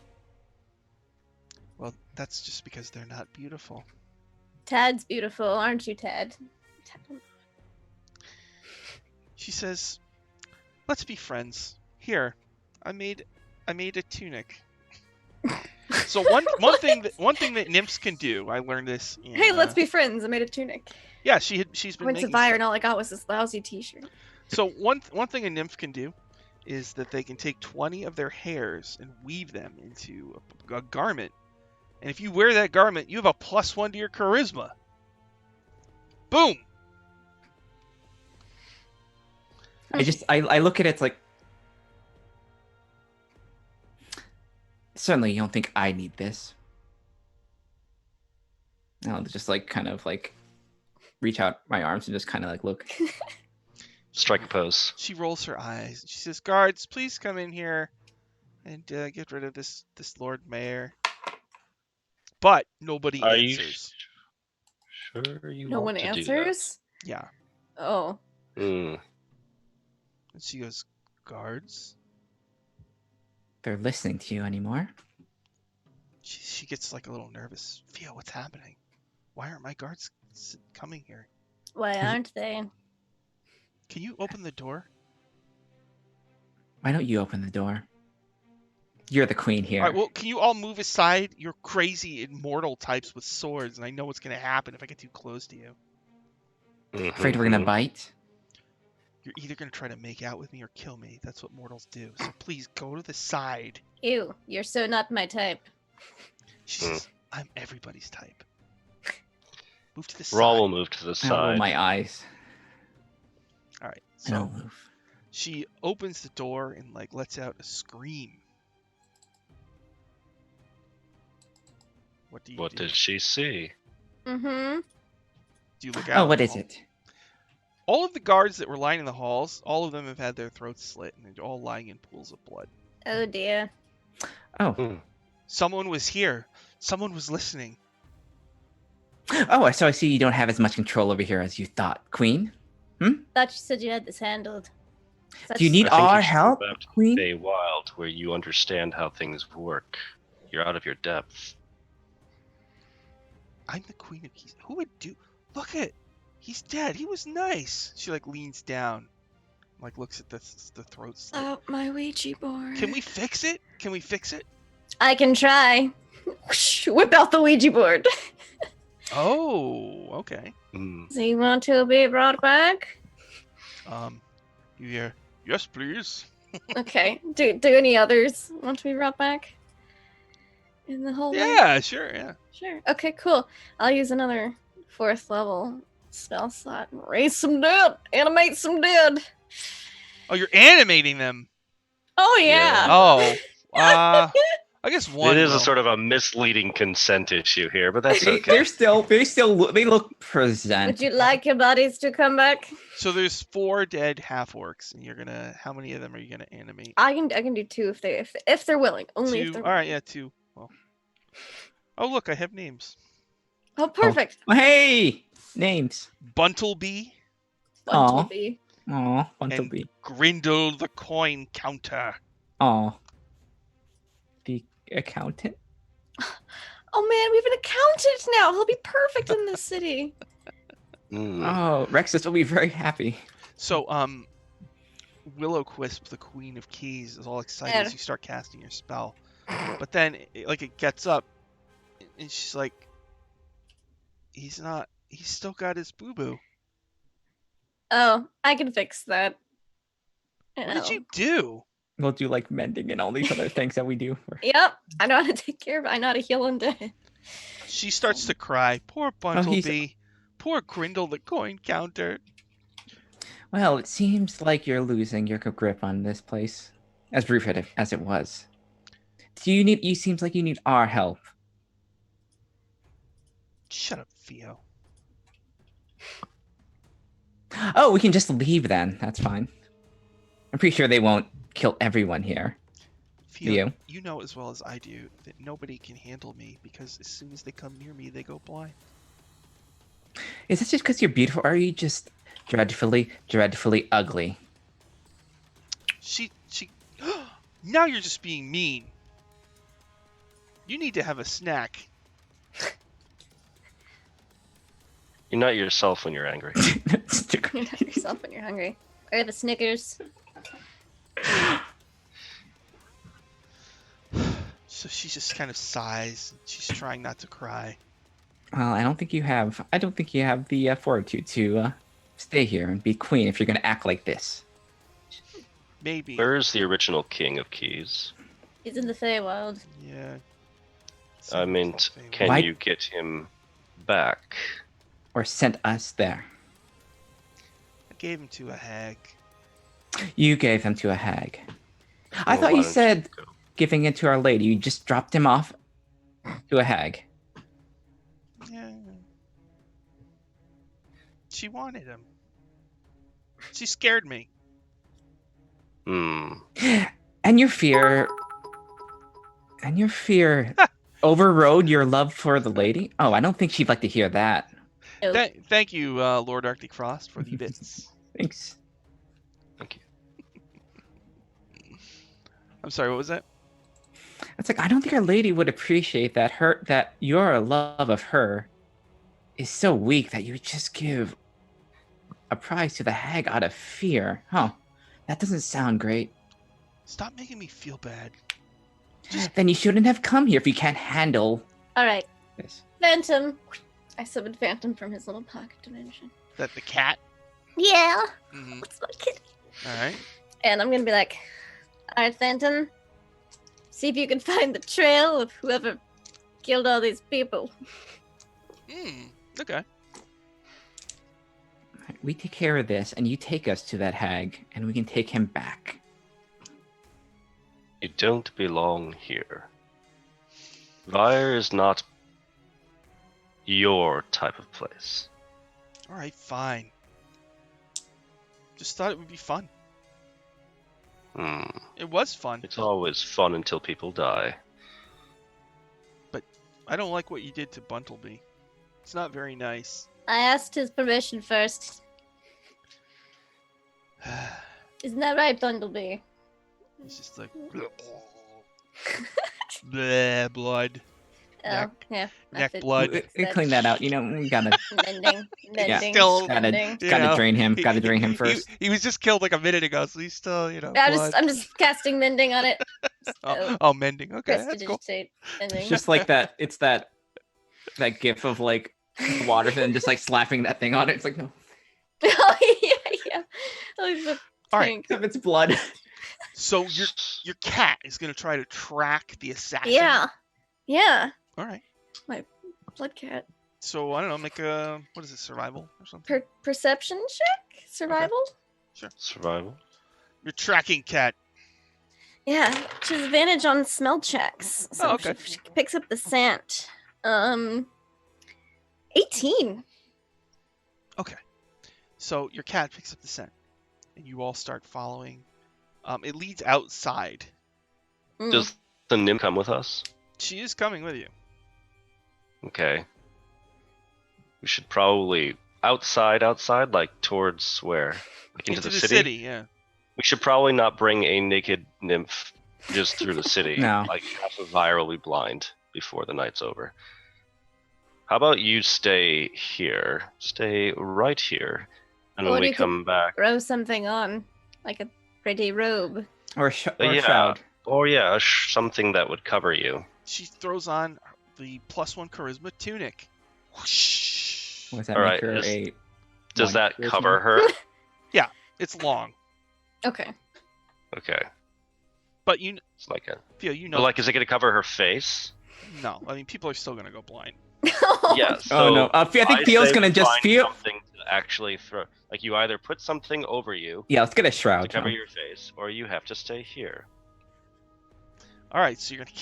Well, that's just because they're not beautiful. Tad's beautiful, aren't you, Tad? She says, let's be friends. Here, I made a tunic. So one thing that nymphs can do, I learned this. In, Hey, let's be friends. I made a tunic. Yeah, she's I been went to making buy her, stuff. and all I got was this lousy T-shirt. So one thing a nymph can do is that they can take 20 of their hairs and weave them into a garment. And if you wear that garment, you have a +1 to your charisma. Boom. I look at it, it's like, certainly you don't think I need this. I'll just like kind of like reach out my arms and just kind of like look. Strike a pose. She rolls her eyes. She says, guards, please come in here and get rid of this Lord Mayor. But nobody Are you answers. sure you No want one to answers? Yeah. Oh. do that? And she goes, guards? They're listening to you anymore. She gets like a little nervous. Fia, what's happening? Why aren't my guards coming here? Why aren't they? Can you open the door? Why don't you open the door? You're the queen here. All right, well, can you all move aside? You're crazy immortal types with swords, and I know what's going to happen if I get too close to you. Afraid we're gonna bite? You're either going to try to make out with me or kill me. That's what mortals do. So please go to the side. Ew, you're so not my type. She says, I'm everybody's type. Move to the side. Raw will move to the I roll side. my eyes. All right. I don't So move. she opens the door and like lets out a scream. What do you What do? does she see? Mm-hmm. Do you look out? Oh, what in the is hall? it? All of the guards that were lining the halls, all of them have had their throats slit, and they're all lying in pools of blood. Oh dear. Oh. Someone was here. Someone was listening. Oh, so I see you don't have as much control over here as you thought, Queen. Thought you said you had this handled. Do you need I think our you should go help, back to Queen? Feywild, where you understand how things work. You're out of your depth. I'm the queen of keys. Who would do? Look at, he's dead. He was nice. She like leans down, like looks at the throat slit. Oh, my Ouija board. Can we fix it? Can we fix it? I can try. Whip out the Ouija board. Oh, okay. Mm. So you want to be brought back? You hear? Yes, please. Okay. Do any others want to be brought back? In the whole Yeah, sure. Yeah. Sure. Okay, cool. I'll use another 4th level spell slot and raise some dead. Animate some dead. Oh, you're animating them. Oh yeah. Oh. I guess one. It is will. a sort of a misleading consent issue here, but that's They- okay. they look present. Would you like your bodies to come back? So there's 4 dead half orcs, and you're gonna. How many of them are you gonna animate? I can do 2 if they're willing. Only 2. if they're All right, yeah, 2. Well. Oh look, I have names. Oh, perfect. Hey, names. Buntleby, Aw. Buntleby. Aw, Buntleby. Grindle the coin counter. Aw. The accountant. Oh man, we have an accountant now. He'll be perfect in this city. Mm. Oh, Rexus will be very happy. So, Willowquisp, the queen of keys, is all excited Yeah. as you start casting your spell. But then, it gets up, and she's like, he's still got his boo-boo. Oh, I can fix that. What did you do? We'll do like mending and all these other things that we do. Yep, I know how to take care of it. I know how to heal undead. She starts to cry. Poor Buntleby. Poor Grindle the coin counter. Well, it seems like you're losing your grip on this place, as brief as it was. You seems like you need our help. Shut up, Theo. Oh, we can just leave then. That's fine. I'm pretty sure they won't kill everyone here. Theo, You. you know as well as I do that nobody can handle me because as soon as they come near me, they go blind. Is this just because you're beautiful, or are you just dreadfully, dreadfully ugly? She. Now you're just being mean. You need to have a snack. You're not yourself when you're angry. You're not yourself when you're hungry. Or the Snickers. So she just kind of sighs. She's trying not to cry. Well, I don't think you have the fortitude to stay here and be queen if you're going to act like this. Maybe. Where's the original king of keys? He's in the Feywild. Yeah. I mean, can Why- you get him back? Or sent us there. I gave him to a hag. You gave him to a hag. I Well, thought why you don't said go? giving it to Our Lady. You just dropped him off to a hag. Yeah. She wanted him. She scared me. Hmm. And your fear overrode your love for the lady? Oh, I don't think she'd like to hear that. Oh, Thank you, Lord Arctic Frost, for the bits. Thanks. Thank you. I'm sorry, what was that? It's like I don't think Our Lady would appreciate that your love of her is so weak that you would just give a prize to the hag out of fear. Huh. That doesn't sound great. Stop making me feel bad. Then you shouldn't have come here if you can't handle alright. this. Phantom. I summoned Phantom from his little pocket dimension. That the cat? Yeah. Mm-hmm. What's my kitty? Alright. And I'm gonna be like, alright, Phantom. See if you can find the trail of whoever killed all these people. Okay. We take care of this, and you take us to that hag, and we can take him back. You don't belong here. Vire is not your type of place. Alright, fine. Just thought it would be fun. Hmm. It was fun. It's always fun until people die. I don't like what you did to Buntleby. It's not very nice. I asked his permission first. Isn't that right, Bundleby? It's just like bleh, blood, Oh, Neck- yeah. I neck fit- blood. We clean that out. You know, we gotta Mending. Still- mending. You gotta know, drain him. he- Gotta drain him he- first. He was just killed like a minute ago, so he's still, I'm blood. just casting mending on it. Oh, mending. Okay, that's cool. Prestidigitate mending. It's just like that. It's that gif of like water and just like slapping that thing on it. It's like no, Oh yeah. Like the All right. tank. if it's blood. So your cat is gonna try to track the assassin. Yeah. All right. Blood cat. So I don't know. Make a what is it? Survival or something? Perception check? Survival? Survival. Your tracking cat. Yeah. She has advantage on smell checks. So Oh, okay. she picks up the scent. 18. Okay. So your cat picks up the scent, and you all start following. It leads outside. Mm. Does the nymph come with us? She is coming with you. Okay. We should probably outside, like towards where? Like into the city? Yeah. We should probably not bring a naked nymph just through the city. No. Like half of Vire will be blind before the night's over. How about you stay here? Stay right here. And Or when we you could come back. Throw something on. Like a pretty robe. Or Yeah. shroud. Or yeah, something that would cover you. She throws on the +1 charisma tunic. Whoosh. Was that All make right, her is- a? Does one that charisma? cover her? It's long, Okay. Okay. but It's like a. Theo, But like, is it going to cover her face? no. I mean, people are still gonna go blind. Yeah. So Oh no! I think I Theo's say gonna we just find feel. something to actually throw. Like you either put something over you Yeah, let's get a to shroud. cover huh? your face, or you have to stay here. All right, so you're gonna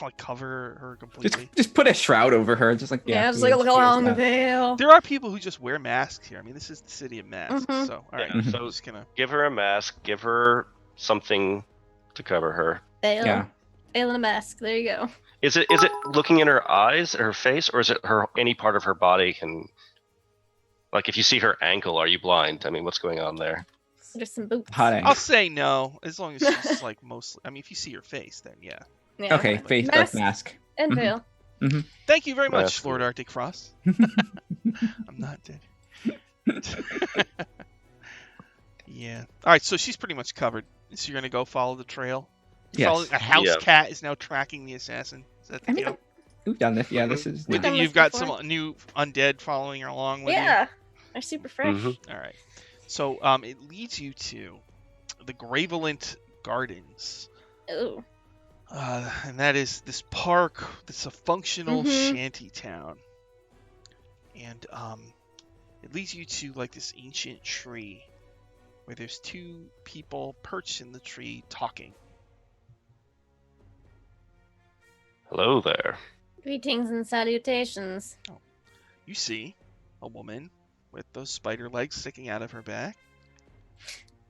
like cover her completely. Just put a shroud over her, just like Yeah, just we like a would long shroud. veil. There are people who just wear masks here. I mean, this is the city of masks. Mhm. So, all right, Yeah, I'm so just gonna. give her a mask. Give her something to cover her. Veil. Yeah. Veil and a mask. There you go. Is it looking in her eyes, her face, or is it her any part of her body can? Like, if you see her ankle, are you blind? I mean, what's going on there? There's some boots. Hot I'll egg. say no, as long as she's like mostly. I mean, if you see her face, then yeah. Yeah. Okay, face Mask. mask. And Mhm. veil. Thank you very much, Mask. Lord Arctic Frost. I'm not dead. Yeah. All right, so she's pretty much covered. So you're gonna go follow the trail. You're Yes. following- a house Yeah. cat is now tracking the assassin. Is that the I mean, deal? we've done this. Yeah, this is. With done you've this got before. some new undead following along with Yeah. They're super fresh. Mhm. you. All right. So it leads you to the Gravelint Gardens. Ooh. And that is this park that's a functional Mhm. shanty town. And it leads you to like this ancient tree where there's two people perched in the tree talking. Hello there. Greetings and salutations. You see a woman with those spider legs sticking out of her back.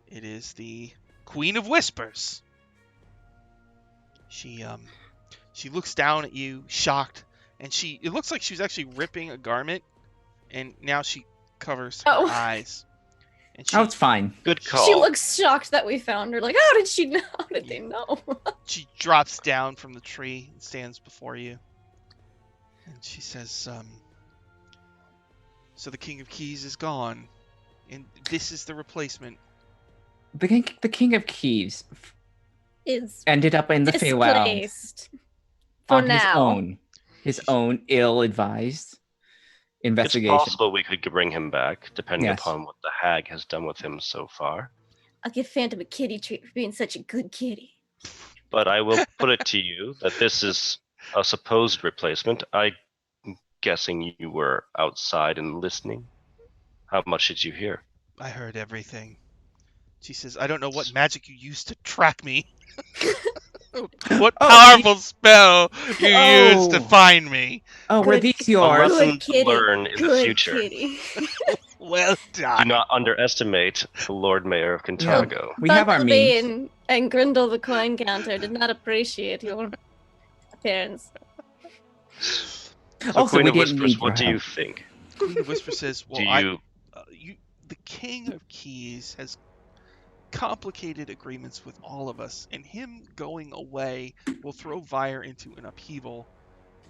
It is the Queen of Whispers. She looks down at you, shocked, and it looks like she was actually ripping a garment, and now she covers her Oh. eyes. And Oh, it's fine. Good call. She looks shocked that we found her. Like, how did she know? How did they know? she drops down from the tree and stands before you. And she says, so the King of Keys is gone, and this is the replacement. The King of Keys Is ended up in the Feywild displaced for on now. his own ill-advised It's investigation. possible we could bring him back, depending Yes. upon what the hag has done with him so far. I'll give Phantom a kitty treat for being such a good kitty. But I will put it to you that this is a supposed replacement. I'm guessing you were outside and listening. How much did you hear? I heard everything. She says, I don't know what magic you used to track me. What Oh, powerful spell you used to Oh. find me. Oh, were Good- these A yours? lesson Good to kitty. learn in the Good future. kitty. Well Do done. not underestimate the Lord Mayor of Kintargo. We have our Bumblebee means. and Grindle the coin counter did not appreciate your appearance. So, Also, Queen we of didn't Whispers, need what do your you help. think? Queen of Whisper says, well, Do you the King of Keys has complicated agreements with all of us, and him going away will throw Vire into an upheaval.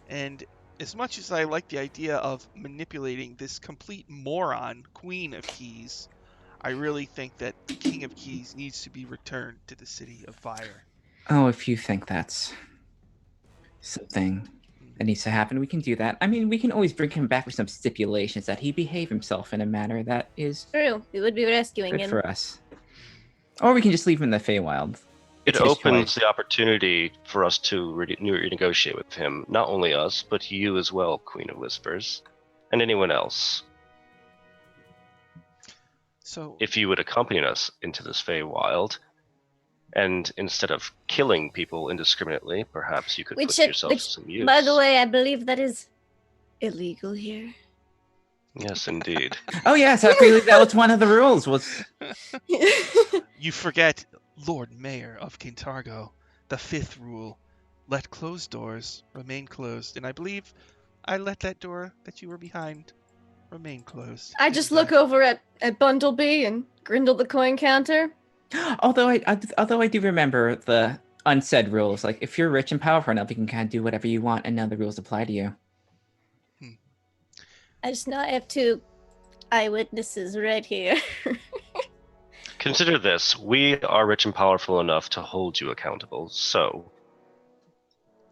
And as much as I like the idea of manipulating this complete moron, Queen of Keys, I really think that the King of Keys needs to be returned to the city of Vire. Oh, if you think that's something that needs to happen, we can do that. I mean, we can always bring him back with some stipulations that he behave himself in a manner that is True, we would be rescuing good him. for us. Or we can just leave him in the Feywild. It It's his opens choice. the opportunity for us to renegotiate with him. Not only us, but you as well, Queen of Whispers, and anyone else. So If you would accompany us into this Feywild, and instead of killing people indiscriminately, perhaps you could put yourself to some use. By the way, I believe that is illegal here. Yes, indeed. Oh yes, I believe that was one of the rules. Was you forget, Lord Mayor of Kintargo, the fifth rule: let closed doors remain closed. And I believe I let that door that you were behind remain closed. I just didn't look over at Bundlebee and Grindle the coin counter. although I do remember the unsaid rules. Like if you're rich and powerful enough, you can kind of do whatever you want, and none of the rules apply to you. I just know I have two eyewitnesses right here. Consider this: we are rich and powerful enough to hold you accountable. So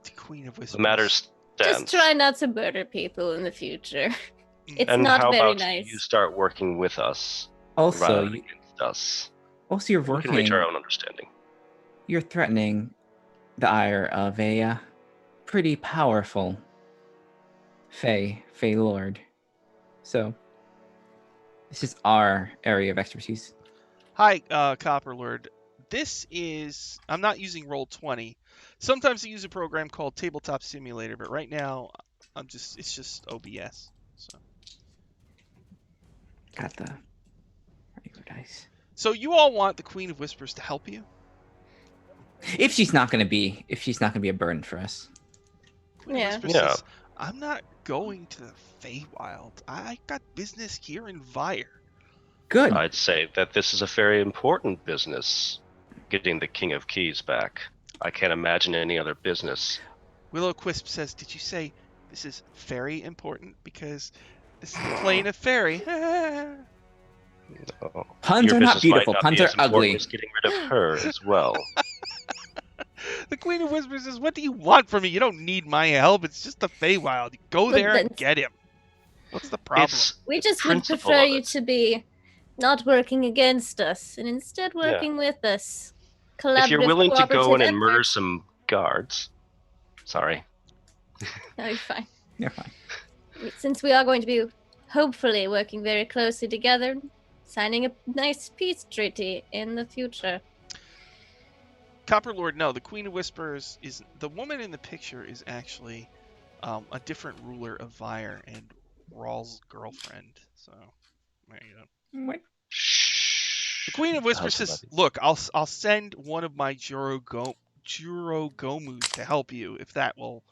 The Queen of Whispers. the matter stands. Just try not to murder people in the future. It's and not how very about nice. you start working with us Also, rather than against us? you're We can reach working. our own understanding. You're threatening the ire of a pretty powerful Fey Lord. So this is our area of expertise. Hi, Copper Lord. this is, I'm not using Roll20. Sometimes I use a program called Tabletop Simulator, but right now it's just OBS. So Got the regular dice. So you all want the Queen of Whispers to help you? If she's not gonna be a burden for us. Queen of Yeah. Whispers Yeah. says, I'm not going to the Feywild. I got business here in Vire. Good. I'd say that this is a very important business, getting the King of Keys back. I can't imagine any other business. Willow Quisp says, did you say this is very important? Because this is the plane of fairy. Oh, Puns your are not business beautiful. might not Puns be are as important ugly. as getting rid of her as well. The Queen of Whispers says, what do you want from me? You don't need my help. It's just the Feywild. You go But there and then- get him. What's the problem? It's We the just would principle prefer of you it. to be not working against us and instead working with us. Collaborative, If you're willing to go cooperative in and murder effort. some guards, sorry. No, you're fine. You're fine. Since we are going to be hopefully working very closely together, signing a nice peace treaty in the future. Copper Lord, no. The Queen of Whispers is the woman in the picture is actually a different ruler of Vire and Rawl's girlfriend. So there you go. What? Shh. The Queen of Whispers Husband says, buddies. "Look, I'll send one of my Jurogomus to help you if that will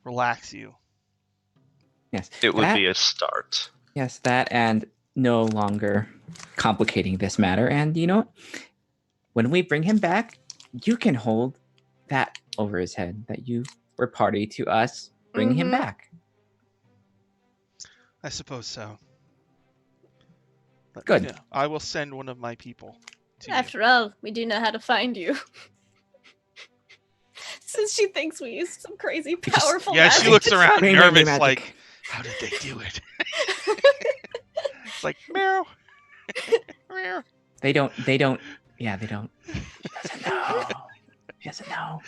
relax you." Yes. It would that, be a start. Yes, that and no longer complicating this matter. And you know what? When we bring him back, you can hold that over his head that you were party to us bringing him Mhm. back. I suppose so. Let Good. me know. I will send one of my people to you. After all, we do know how to find you. Since she thinks we used some crazy just- powerful Yeah, magic she looks to around Rain, nervous, magic. like, how did they do it? It's like, meow. Meow. They don't. Yeah, they don't. She doesn't know. She doesn't know.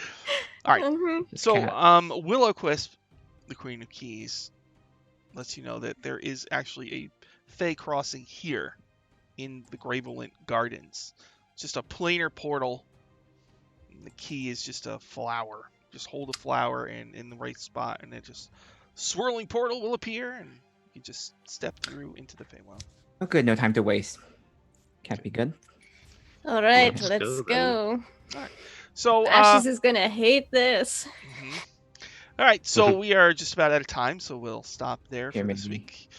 All right. Mhm. This So, cat. Willowquisp, the Queen of Keys, lets you know that there is actually a Fey crossing here in the Gravelint Gardens. Just a planar portal. And the key is just a flower. Just hold a flower in the right spot, and it just swirling portal will appear, and you just step through into the Feywild. Oh, good. No time to waste. Can't be good. All right, Let's let's go, go. So, Ashes is gonna hate this. mhm. All right, so we are just about out of time, so we'll stop there Here, for this maybe. week.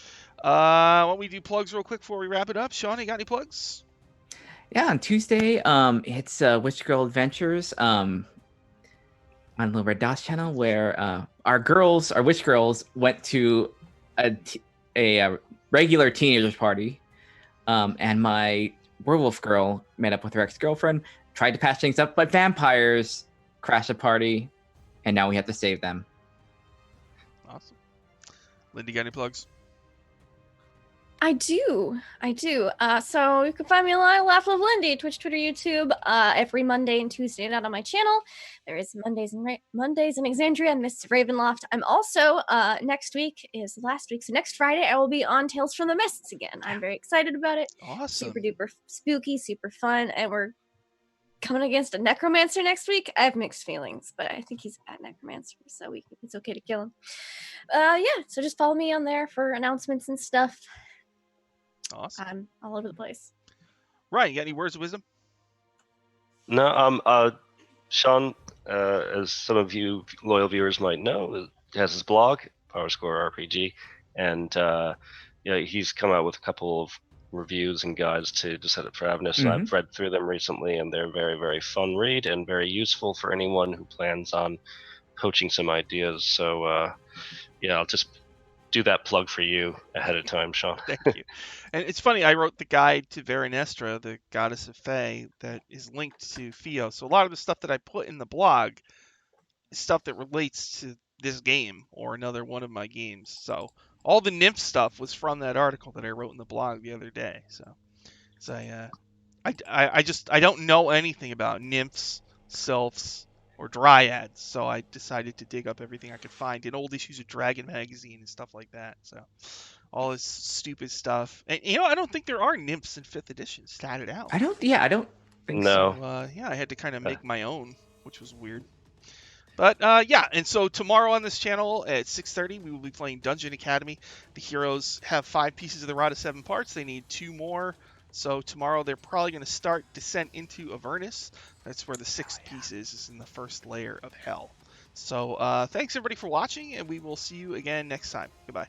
Why don't we do plugs real quick before we wrap it up? Sean, you got any plugs? Yeah, on Tuesday, it's Witch Girl Adventures on Little Red Dots channel, where our witch girls, went to a regular teenagers party, and my werewolf girl met up with her ex-girlfriend, tried to patch things up, but vampires crashed the party, and now we have to save them. Awesome. Lindy, got any plugs? I do. So you can find me on Laugh of Lindy, Twitch, Twitter, YouTube, every Monday and Tuesday night on my channel. There is Mondays in Exandria and Mists of Ravenloft. I'm also next week is last week, so next Friday I will be on Tales from the Mists again. I'm very excited about it. Awesome. Super duper spooky, super fun, and we're coming against a necromancer next week. I have mixed feelings, but I think he's a bad necromancer, so it's okay to kill him. Yeah, so just follow me on there for announcements and stuff. Awesome. I'm all over the place. Ryan, you got any words of wisdom? No, Sean, as some of you loyal viewers might know, has his blog, PowerScore RPG, and he's come out with a couple of reviews and guides to Descendant for Avernus, and I've read through them recently, and they're very, very fun read and very useful for anyone who plans on poaching some ideas. So, I'll just do that plug for you ahead of time, Sean. Thank you. And it's funny, I wrote the guide to Verenestra, the goddess of Fae, that is linked to Theo. So a lot of the stuff that I put in the blog is stuff that relates to this game or another one of my games. So all the nymph stuff was from that article that I wrote in the blog the other day. So I don't know anything about nymphs, sylphs, or dryads, so I decided to dig up everything I could find in old issues of Dragon magazine and stuff like that. So all this stupid stuff, and I don't think there are nymphs in 5th edition statted out. I don't think No. So yeah, I had to kind of Uh. make my own, which was weird. But yeah, and so tomorrow on this channel at 6:30, we will be playing Dungeon Academy. The heroes have 5 pieces of the Rod of 7 Parts. They need 2 more. So tomorrow they're probably going to start Descent into Avernus. That's where the 6th piece is in the first layer of Hell. So thanks everybody for watching, and we will see you again next time. Goodbye.